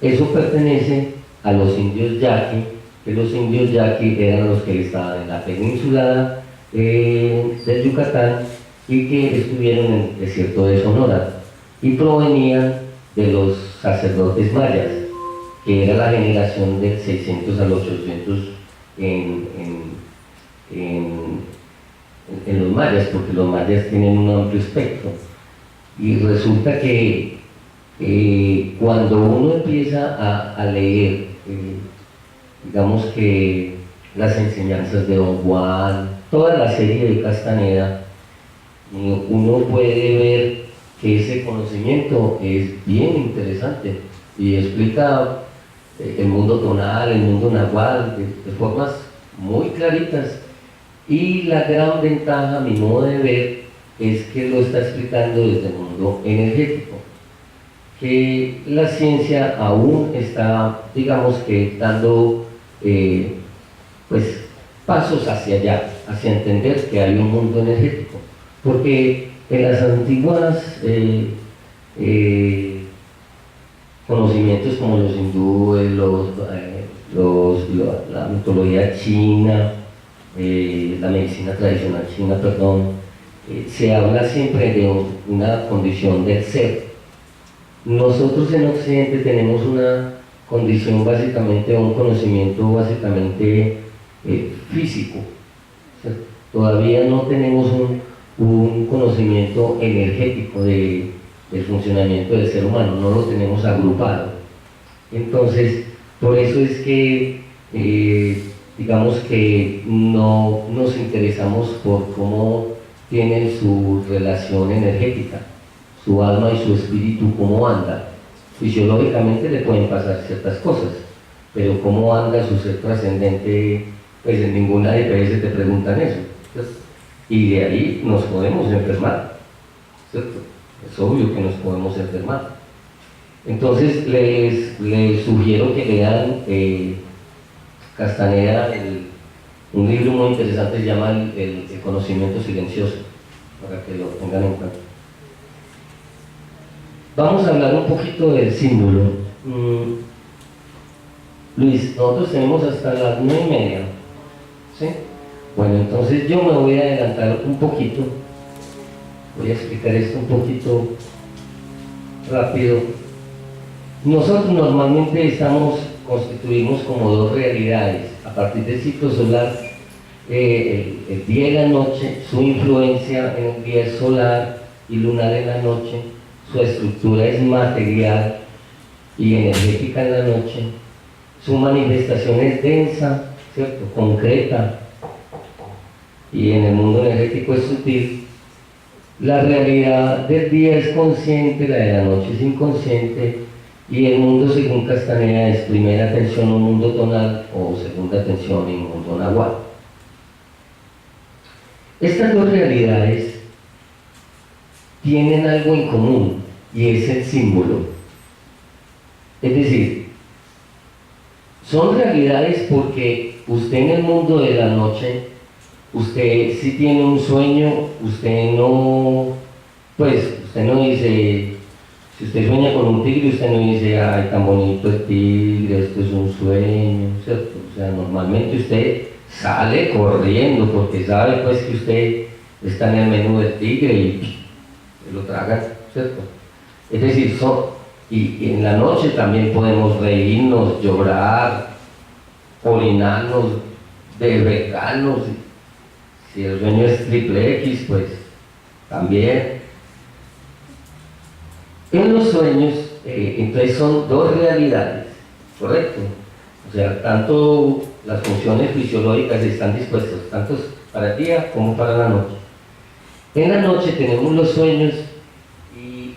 Speaker 1: Eso pertenece a los indios yaqui, que los indios yaqui eran los que estaban en la península del Yucatán y que estuvieron en el desierto de Sonora y provenían de los sacerdotes mayas, que era la generación del 600 al 800 en los mayas, porque los mayas tienen un amplio espectro. Y resulta que cuando uno empieza a leer, digamos que las enseñanzas de Don Juan, toda la serie de Castaneda, uno puede ver que ese conocimiento es bien interesante y explica el mundo tonal, el mundo nahual, de formas muy claritas. Y la gran ventaja, a mi modo de ver, es que lo está explicando desde el mundo energético, que la ciencia aún está, digamos que, dando pues pasos hacia allá, hacia entender que hay un mundo energético, porque en las antiguas conocimientos como los hindúes, la mitología china, la medicina tradicional china, perdón, se habla siempre de una condición del ser. Nosotros en Occidente tenemos una condición básicamente, un conocimiento básicamente físico. O sea, todavía no tenemos un conocimiento energético del funcionamiento del ser humano, no lo tenemos agrupado. Entonces, por eso es que digamos que no nos interesamos por cómo tienen su relación energética, su alma y su espíritu, cómo anda. Fisiológicamente le pueden pasar ciertas cosas, pero cómo anda su ser trascendente, pues en ninguna EPS te preguntan eso. Entonces, y de ahí nos podemos enfermar, ¿cierto? Es obvio que nos podemos enfermar. Entonces les sugiero que lean Castaneda, un libro muy interesante se llama el conocimiento silencioso, para que lo tengan en cuenta. Vamos a hablar un poquito del símbolo. Luis, nosotros tenemos hasta las 9:30, ¿sí? Bueno, entonces yo me voy a adelantar un poquito, voy a explicar esto un poquito rápido. Nosotros normalmente constituimos como dos realidades. A partir del ciclo solar, el día y la noche, su influencia en el día es solar y lunar en la noche, su estructura es material y energética en la noche, su manifestación es densa, ¿cierto? Concreta, y en el mundo energético es sutil. La realidad del día es consciente, la de la noche es inconsciente, y el mundo, según Castaneda, es primera atención un mundo tonal o segunda atención en un mundo nahual. Estas dos realidades tienen algo en común y es el símbolo. Es decir, son realidades porque usted en el mundo de la noche, usted si tiene un sueño, usted no dice, si usted sueña con un tigre, usted no dice, ay, tan bonito el tigre, esto es un sueño, ¿cierto? O sea, normalmente usted sale corriendo porque sabe pues que usted está en el menú del tigre y se lo tragan, ¿cierto? Es decir, y en la noche también podemos reírnos, llorar, orinarnos, defecarnos. Si el sueño es triple X, pues también. los sueños, entonces son dos realidades, ¿correcto? O sea, tanto las funciones fisiológicas están dispuestas, tanto para el día como para la noche. En la noche tenemos los sueños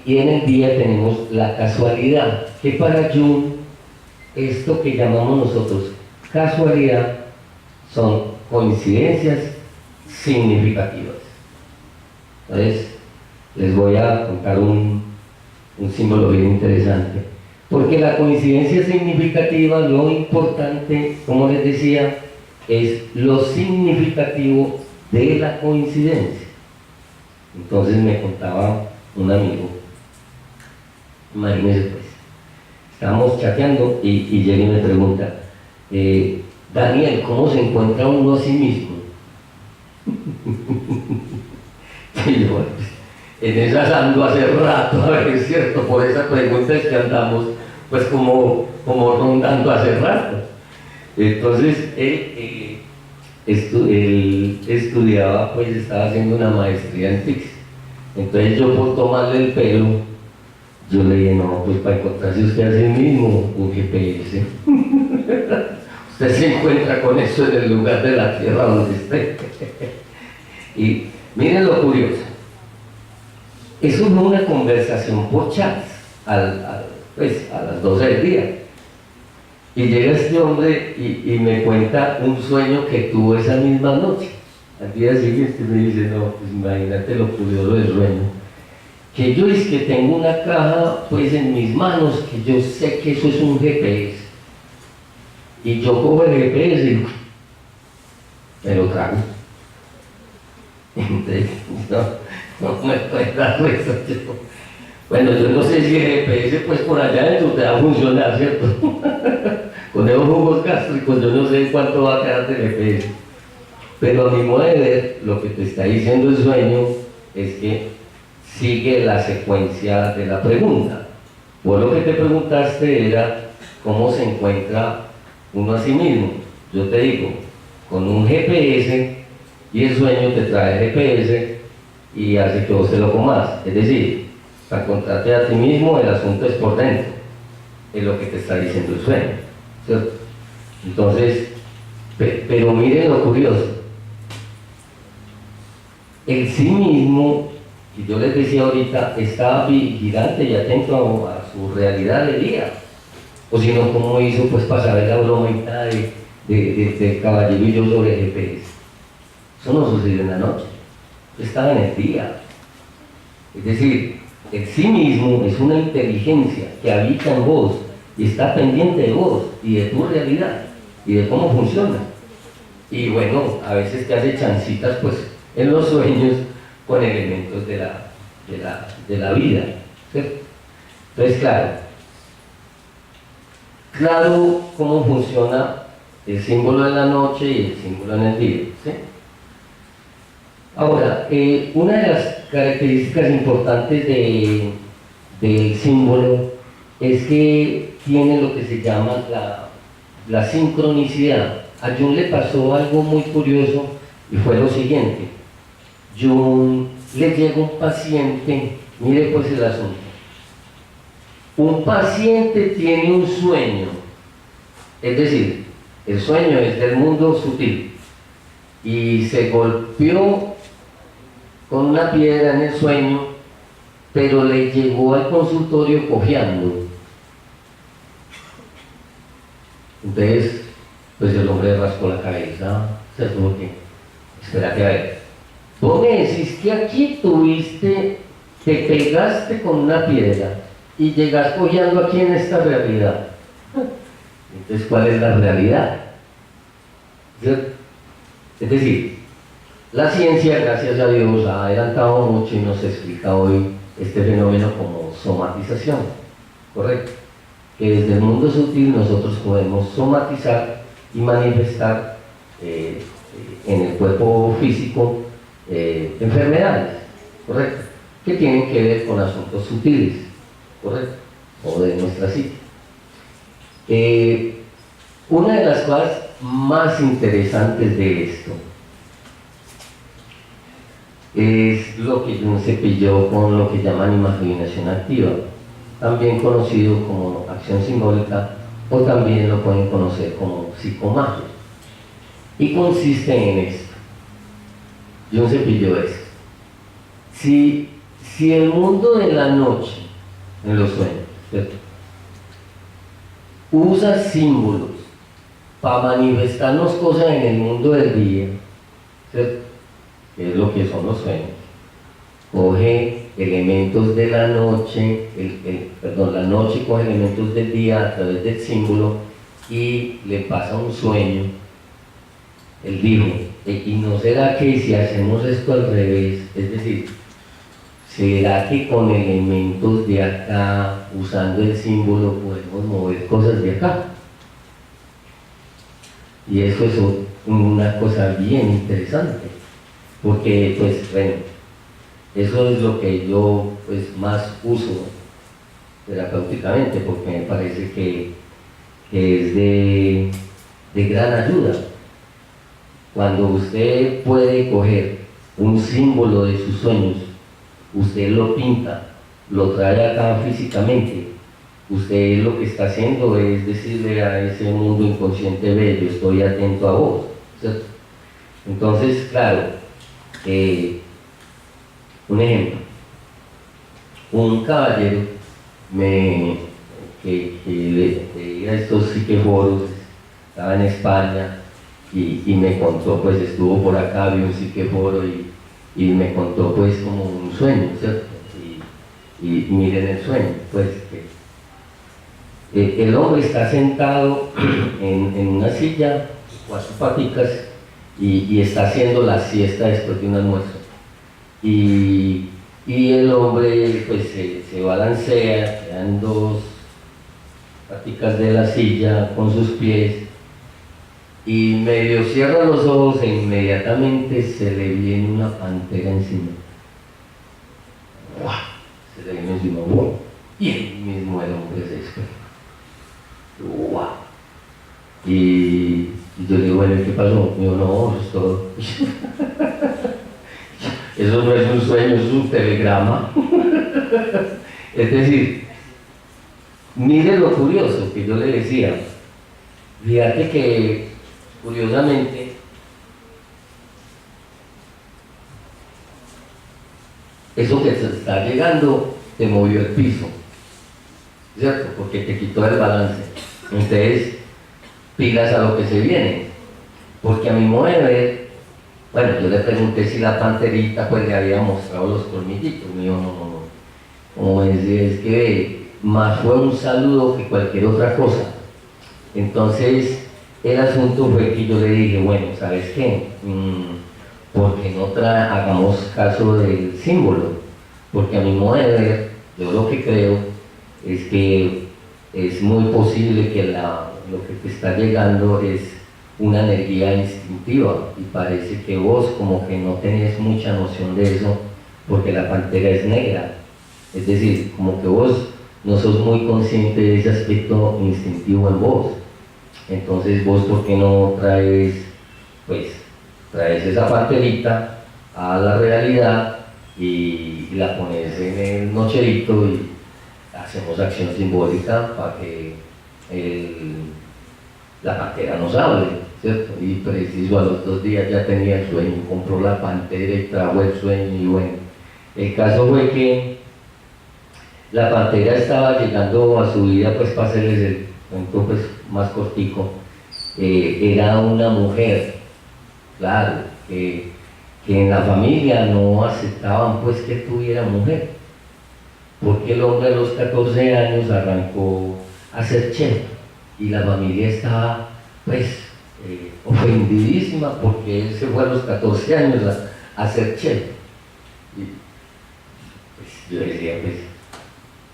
Speaker 1: y en el día tenemos la casualidad, que para Jung, esto que llamamos nosotros casualidad, son coincidencias significativas. Entonces, les voy a contar un símbolo bien interesante. Porque la coincidencia significativa, lo importante, como les decía, es lo significativo de la coincidencia. Entonces me contaba un amigo, imagínense pues, estábamos chateando y llega y me pregunta, Daniel, ¿cómo se encuentra uno a sí mismo? Y yo, pues, en esas ando hace rato, a ver, es cierto, por esa pregunta es que andamos pues como rondando hace rato. Entonces él estudiaba, pues estaba haciendo una maestría en TICS. Entonces yo, por tomarle el pelo, yo le dije, no, pues para encontrarse usted a sí mismo, un GPS. Usted se encuentra con eso en el lugar de la tierra donde esté. Y miren lo curioso. Eso fue una conversación por chats, pues a las 12 del día. Y llega este hombre y me cuenta un sueño que tuvo esa misma noche. Al día siguiente me dice, no, pues imagínate lo curioso del sueño. Que yo es que tengo una caja pues en mis manos, que yo sé que eso es un GPS. Y yo cojo el GPS y me lo trago. Entonces, no me puede dar eso. Bueno, yo no sé si el GPS pues por allá adentro te va a funcionar, ¿cierto? Con esos jugos gástricos yo no sé cuánto va a quedar del GPS. Pero a mi modo de ver, lo que te está diciendo el sueño es que sigue la secuencia de la pregunta. Vos lo que te preguntaste era cómo se encuentra uno a sí mismo. Yo te digo, con un GPS, y el sueño te trae el GPS y hace que vos te lo comas. Es decir, para encontrarte a ti mismo, el asunto es por dentro, es lo que te está diciendo el sueño, ¿cierto? Entonces, pero miren lo curioso, el sí mismo, que yo les decía ahorita, está vigilante y atento a su realidad de día, o si no, ¿cómo hizo pues para saber la bromita del caballerillo sobre el GPS? Eso no sucedió en la noche, estaba en el día. Es decir, el sí mismo es una inteligencia que habita en vos y está pendiente de vos y de tu realidad y de cómo funciona. Y bueno, a veces te hace chancitas pues en los sueños con elementos de la vida, ¿cierto? Entonces, claro cómo funciona el símbolo de la noche y el símbolo en el día, ¿sí? Ahora, una de las características importantes del símbolo es que tiene lo que se llama la sincronicidad. A Jung le pasó algo muy curioso y fue lo siguiente. Jung le llega un paciente, mire pues el asunto. Un paciente tiene un sueño, es decir, el sueño es del mundo sutil y se golpeó con una piedra en el sueño, pero le llegó al consultorio cojeando. Entonces, pues el hombre rascó la cabeza, se tuvo que, espérate a ver, vos me decís que aquí te pegaste con una piedra y llegas cojeando aquí en esta realidad. Entonces, ¿cuál es la realidad? ¿Cierto? Es decir, la ciencia, gracias a Dios, ha adelantado mucho y nos explica hoy este fenómeno como somatización, ¿correcto? Que desde el mundo sutil nosotros podemos somatizar y manifestar en el cuerpo físico enfermedades, ¿correcto? Que tienen que ver con asuntos sutiles, ¿correcto? O de nuestra psique. Una de las cosas más interesantes de esto es lo que Jung se pilló con lo que llaman imaginación activa. también conocido como acción simbólica, o también lo pueden conocer como psicomagia. Y consiste en esto. Yo cepillo esto. Si el mundo de la noche, en los sueños, ¿cierto?, usa símbolos para manifestarnos cosas en el mundo del día, ¿cierto?, que es lo que son los sueños, coge elementos de la noche, la noche coge elementos del día a través del símbolo y le pasa un sueño. Él dijo, ¿y no será que si hacemos esto al revés? Es decir, ¿será que con elementos de acá, usando el símbolo, podemos mover cosas de acá? Y eso es una cosa bien interesante, porque pues bueno, eso es lo que yo pues más uso terapéuticamente, porque me parece que es de gran ayuda. Cuando usted puede coger un símbolo de sus sueños, usted lo pinta, lo trae acá físicamente, usted lo que está haciendo es decirle a ese mundo inconsciente, ve, yo estoy atento a vos, ¿cierto? Entonces, claro, un ejemplo, un caballero que a estos psiqueforos, estaba en España y me contó, pues estuvo por acá, vio un psiqueforo y me contó pues como un sueño, ¿cierto? Y miren el sueño, pues que el hombre está sentado en una silla, cuatro paticas, y está haciendo la siesta después de un almuerzo. Y el hombre pues se balancea, quedan dos paticas de la silla con sus pies, y medio cierra los ojos e inmediatamente se le viene una pantera encima. ¡Wow! Se le viene encima, ¡wow! Y el mismo el hombre se despierta. ¡Wow! Y yo le digo, bueno, ¿qué pasó? Me dijo, no, eso es todo. Eso no es un sueño, es un telegrama. Es decir, mire lo curioso que yo le decía. Fíjate que, curiosamente, eso que te está llegando te movió el piso, ¿cierto? Porque te quitó el balance. Entonces, pilas a lo que se viene. Porque a mi mujer, bueno, yo le pregunté si la panterita pues le había mostrado los colmillitos. Me dijo, no. Como es que más fue un saludo que cualquier otra cosa. Entonces, el asunto fue que yo le dije, bueno, ¿sabes qué? ¿Por qué no hagamos caso del símbolo? Porque a mi mujer, yo lo que creo es que es muy posible que lo que te está llegando es una energía instintiva, y parece que vos como que no tenés mucha noción de eso, porque la pantera es negra. Es decir, como que vos no sos muy consciente de ese aspecto instintivo en vos. Entonces vos, ¿por qué no traes esa panterita a la realidad y la pones en el nocherito y hacemos acción simbólica para que la pantera nos hable, ¿cierto? Y preciso a los 2 días ya tenía el sueño, compró la pantera y trajo el sueño. Y bueno, el caso fue que la pantera estaba llegando a su vida, pues para hacerles el cuento pues más cortico. Era una mujer, claro, que en la familia no aceptaban pues que tuviera mujer, porque el hombre a los 14 años arrancó a ser chef, y la familia estaba pues ofendidísima porque él se fue a los 14 años a ser chef. Y pues yo decía, pues,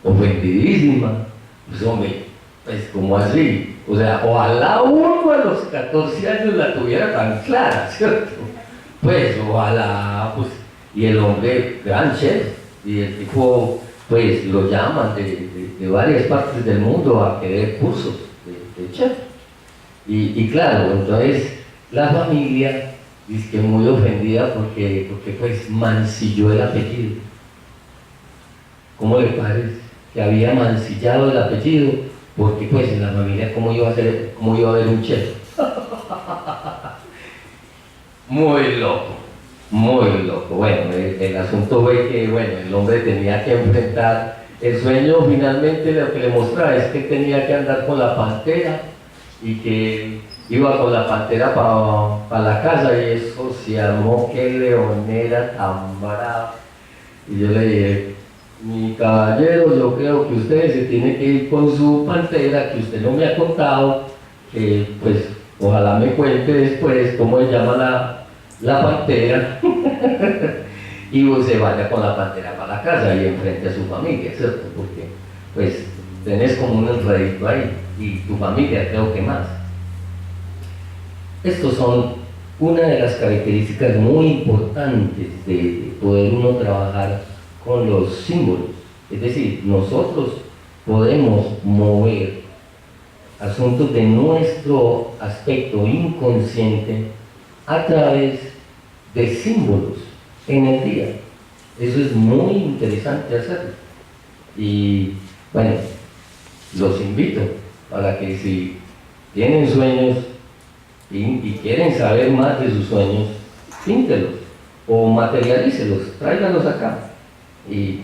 Speaker 1: ofendidísima, pues hombre, pues como así, o sea, ojalá uno a los 14 años la tuviera tan clara, ¿cierto? Pues ojalá, pues, y el hombre, gran chef, y el tipo, pues lo llaman de varias partes del mundo a querer cursos de chef. Y claro, entonces la familia dice que muy ofendida porque pues mancilló el apellido. ¿Cómo le parece? que había mancillado el apellido, porque pues en la familia cómo iba a haber un chef. Muy loco, muy loco. Bueno, el asunto fue que, bueno, el hombre tenía que enfrentar el sueño. Finalmente lo que le mostraba es que tenía que andar con la pantera y que iba con la pantera para la casa, y eso se armó, que leonera tan brava. Y yo le dije: mi caballero, yo creo que usted se tiene que ir con su pantera, que usted no me ha contado, que pues ojalá me cuente después cómo se llama la pantera, y vos se vaya con la pantera para la casa y enfrente a su familia, ¿cierto? Porque pues tenés como un enredito ahí, y tu familia creo que más. Estos son una de las características muy importantes de poder uno trabajar con los símbolos. Es decir, nosotros podemos mover asuntos de nuestro aspecto inconsciente a través de símbolos en el día. Eso es muy interesante hacerlo. Y bueno, los invito para que si tienen sueños y quieren saber más de sus sueños, píntelos o materialícelos, tráiganlos acá. Y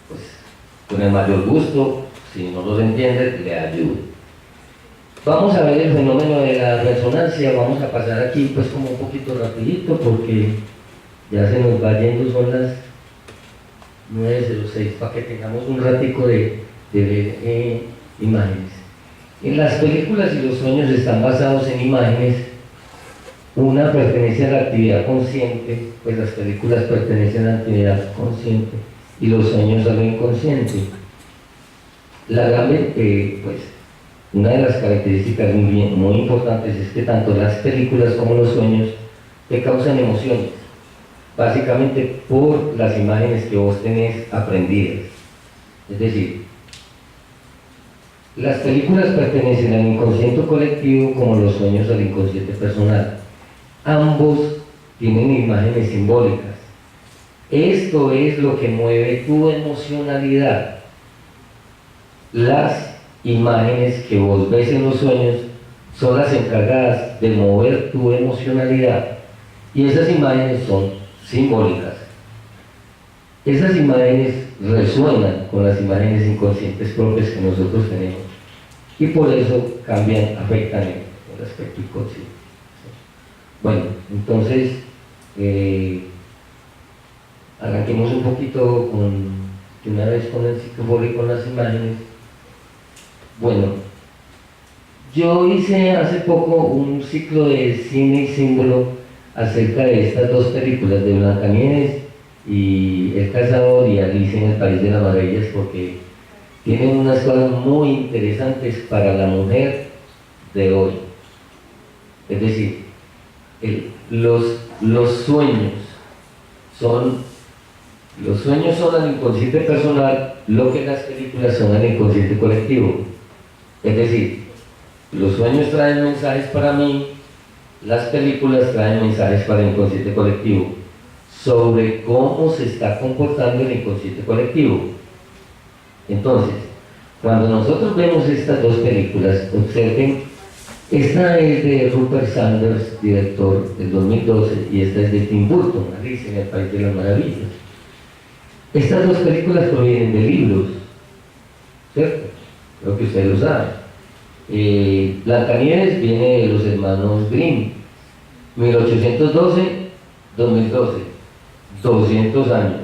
Speaker 1: pues con el mayor gusto, si no los entiende, le ayudo. Vamos a ver el fenómeno de la resonancia. Vamos a pasar aquí pues como un poquito rapidito, porque ya se nos va yendo, son las 9:06, para que tengamos un ratico de ver imágenes. En las películas y los sueños están basados en imágenes. Una pertenece a la actividad consciente, pues las películas pertenecen a la actividad consciente y los sueños a lo inconsciente. Pues una de las características muy importantes es que tanto las películas como los sueños te causan emociones, básicamente por las imágenes que vos tenés aprendidas. Es decir, las películas pertenecen al inconsciente colectivo como los sueños al inconsciente personal. Ambos tienen imágenes simbólicas. Esto es lo que mueve tu emocionalidad. Las imágenes que vos ves en los sueños son las encargadas de mover tu emocionalidad, y esas imágenes son simbólicas. Esas imágenes resuenan con las imágenes inconscientes propias que nosotros tenemos, y por eso cambian, afectan el aspecto inconsciente. Bueno, entonces arranquemos un poquito de una vez con el ciclo y con las imágenes. Bueno, yo hice hace poco un ciclo de cine y símbolo acerca de estas dos películas, de Blancanieves y El Cazador y Alicia en el País de las Maravillas, porque tienen unas cosas muy interesantes para la mujer de hoy. Es decir, los sueños son al inconsciente personal lo que las películas son al inconsciente colectivo. Es decir, los sueños traen mensajes para mí, las películas traen mensajes para el inconsciente colectivo sobre cómo se está comportando el inconsciente colectivo. Entonces, cuando nosotros vemos estas dos películas, observen, esta es de Rupert Sanders, director del 2012, y esta es de Tim Burton, Alicia en el País de las Maravillas. Estas dos películas provienen de libros, ¿cierto? Creo que ustedes lo saben. Blancanieves viene de los hermanos Grimm, 1812-2012, 200 años.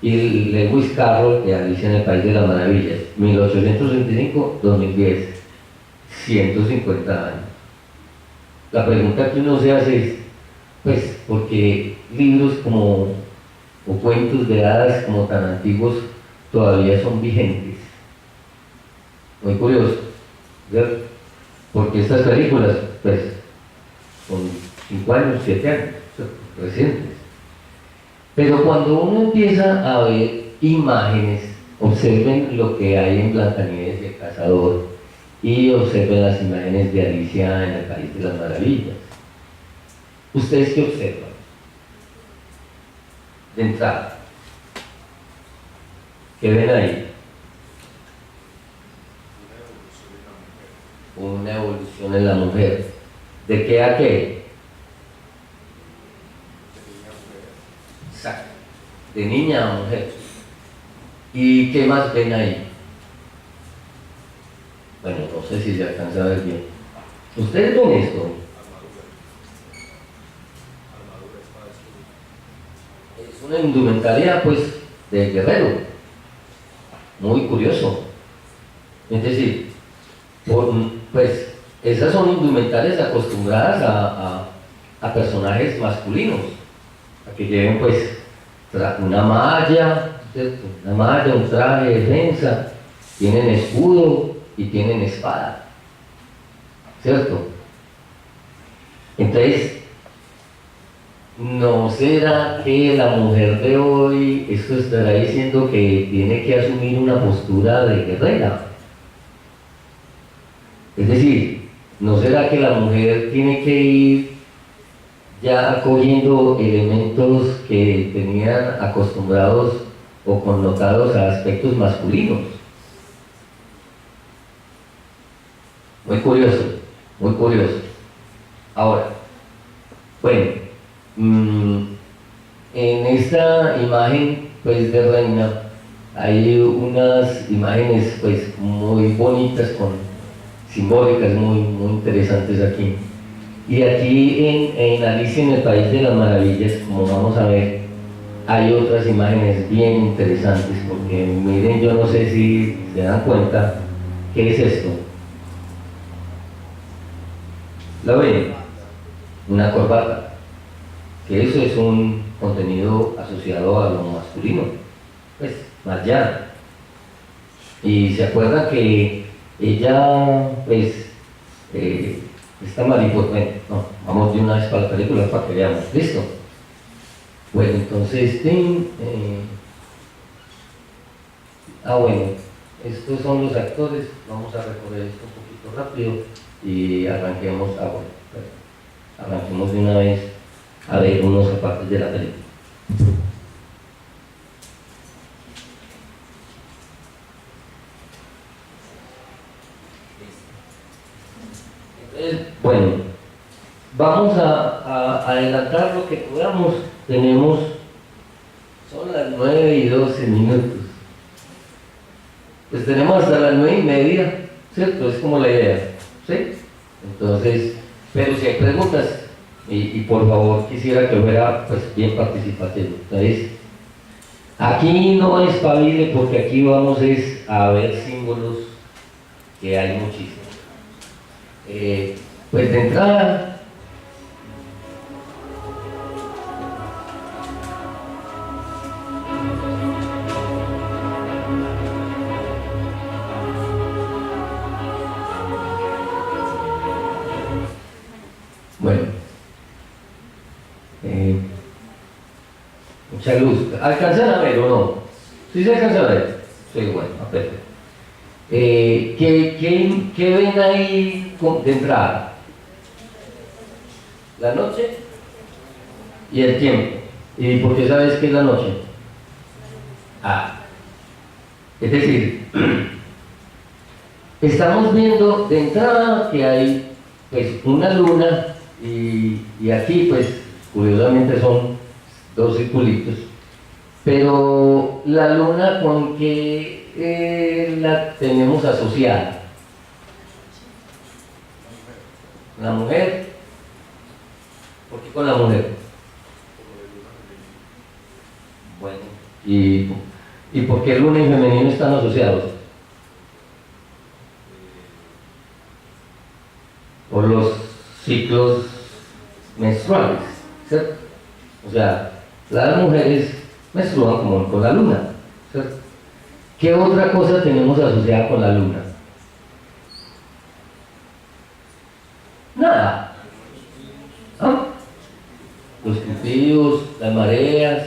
Speaker 1: Y Lewis Carroll de Alicia en el País de las Maravillas, 1825-2010, 150 años. La pregunta que uno se hace es, pues, porque libros o cuentos de hadas como tan antiguos todavía son vigentes. Muy curioso, ¿verdad? Porque estas películas, pues, son 5 años, 7 años, recientes. Pero cuando uno empieza a ver imágenes, observen lo que hay en Blancanieves y el Cazador, y observen las imágenes de Alicia en el País de las Maravillas. ¿Ustedes qué observan? De entrada, ¿Qué ven ahí? Una evolución en la mujer. ¿De qué a qué? Exacto. De niña a mujer. ¿Y qué más ven ahí? Bueno, no sé si se alcanza a ver bien. ¿Ustedes ven esto? Es una indumentaria, pues, de guerrero. Muy curioso. Es decir, pues, esas son indumentarias acostumbradas a personajes masculinos, a que lleven, pues, una malla, ¿cierto? Una malla, un traje de defensa, tienen escudo y tienen espada, ¿cierto? Entonces, ¿no será que la mujer de hoy, esto estará diciendo que tiene que asumir una postura de guerrera? Es decir, ¿no será que la mujer tiene que ir ya acogiendo elementos que tenían acostumbrados o connotados a aspectos masculinos? Muy curioso, muy curioso. Ahora, bueno, en esta imagen, pues, de reina, hay unas imágenes, pues, muy bonitas, simbólicas, muy interesantes aquí. Y aquí en Alicia en el País de las Maravillas, como vamos a ver, hay otras imágenes bien interesantes, porque miren, yo no sé si se dan cuenta, ¿qué es esto? ¿Lo ven? Una corbata, que eso es un contenido asociado a lo masculino, pues, más llano. Y se acuerda que ella, pues, esta mariposa, bueno, no, vamos de una vez para la película para que veamos, ¿listo? Bueno, entonces, bueno, estos son los actores, vamos a recorrer esto un poquito rápido y arranquemos, arranquemos de una vez a ver unos partes de la película. Bueno, vamos a adelantar lo que podamos. Son las 9:12. Pues tenemos hasta las 9:30, ¿cierto? Es como la idea, ¿sí? Entonces, pero si hay preguntas, y por favor quisiera que fuera, pues, bien participativo. Entonces, aquí no espabile porque aquí vamos a ver símbolos que hay muchísimos. Pues de entrada, bueno, mucha luz. ¿Alcanzan a ver o no? ¿Sí se alcanza a ver? Sí, bueno, perfecto. ¿Qué ven ahí de entrada? La noche y el tiempo. ¿Y por qué sabes qué es la noche? Es decir, estamos viendo de entrada que hay, pues, una luna y aquí, pues, curiosamente son dos circulitos, pero la luna, ¿con qué la tenemos asociada? La mujer. ¿Por qué con la mujer? Bueno, ¿y por qué luna y femenino están asociados? Por los ciclos menstruales, ¿cierto? O sea, las mujeres menstruan como con la luna, ¿cierto? ¿Qué otra cosa tenemos asociada con la luna? Nada. ¿Ah? Los cultivos, las mareas.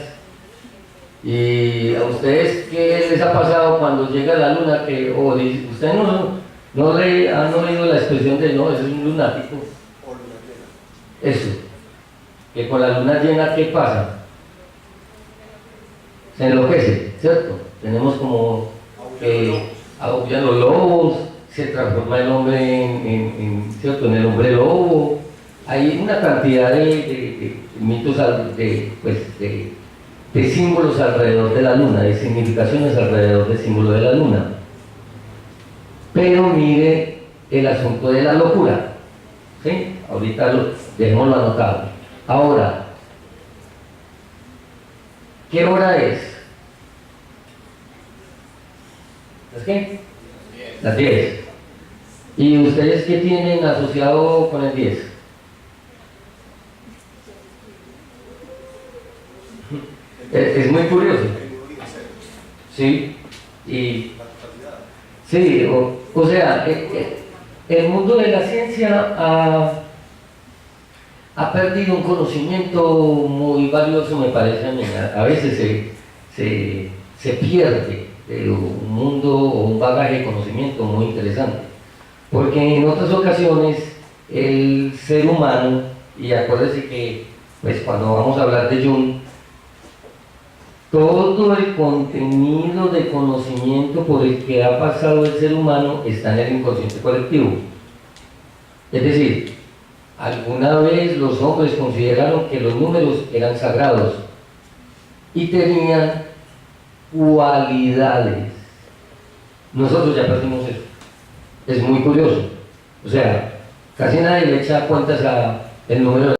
Speaker 1: ¿Y a ustedes qué les ha pasado cuando llega la luna? Ustedes no le han oído la expresión de no, eso es un lunático. Eso, que con la luna llena, ¿qué pasa? Se enloquece, ¿cierto? tenemos como aullan los lobos, se transforma el hombre ¿cierto? En el hombre lobo. Hay una cantidad de mitos, de símbolos alrededor de la luna, de significaciones alrededor del símbolo de la luna. Pero mire el asunto de la locura, ¿sí? Ahorita dejémoslo anotado. Ahora, ¿qué hora es? ¿Es qué? Las 10. ¿Y ustedes qué tienen asociado con el 10? Es muy curioso. Sí, y sí, o sea, el mundo de la ciencia ha perdido un conocimiento muy valioso, me parece a mí. A veces se pierde un mundo o un bagaje de conocimiento muy interesante, porque en otras ocasiones el ser humano, y acuérdense que pues cuando vamos a hablar de Jung, todo el contenido de conocimiento por el que ha pasado el ser humano está en el inconsciente colectivo. Es decir, alguna vez los hombres consideraron que los números eran sagrados y tenían cualidades. Nosotros ya perdimos eso. Es muy curioso. O sea, casi nadie le echa cuentas a el número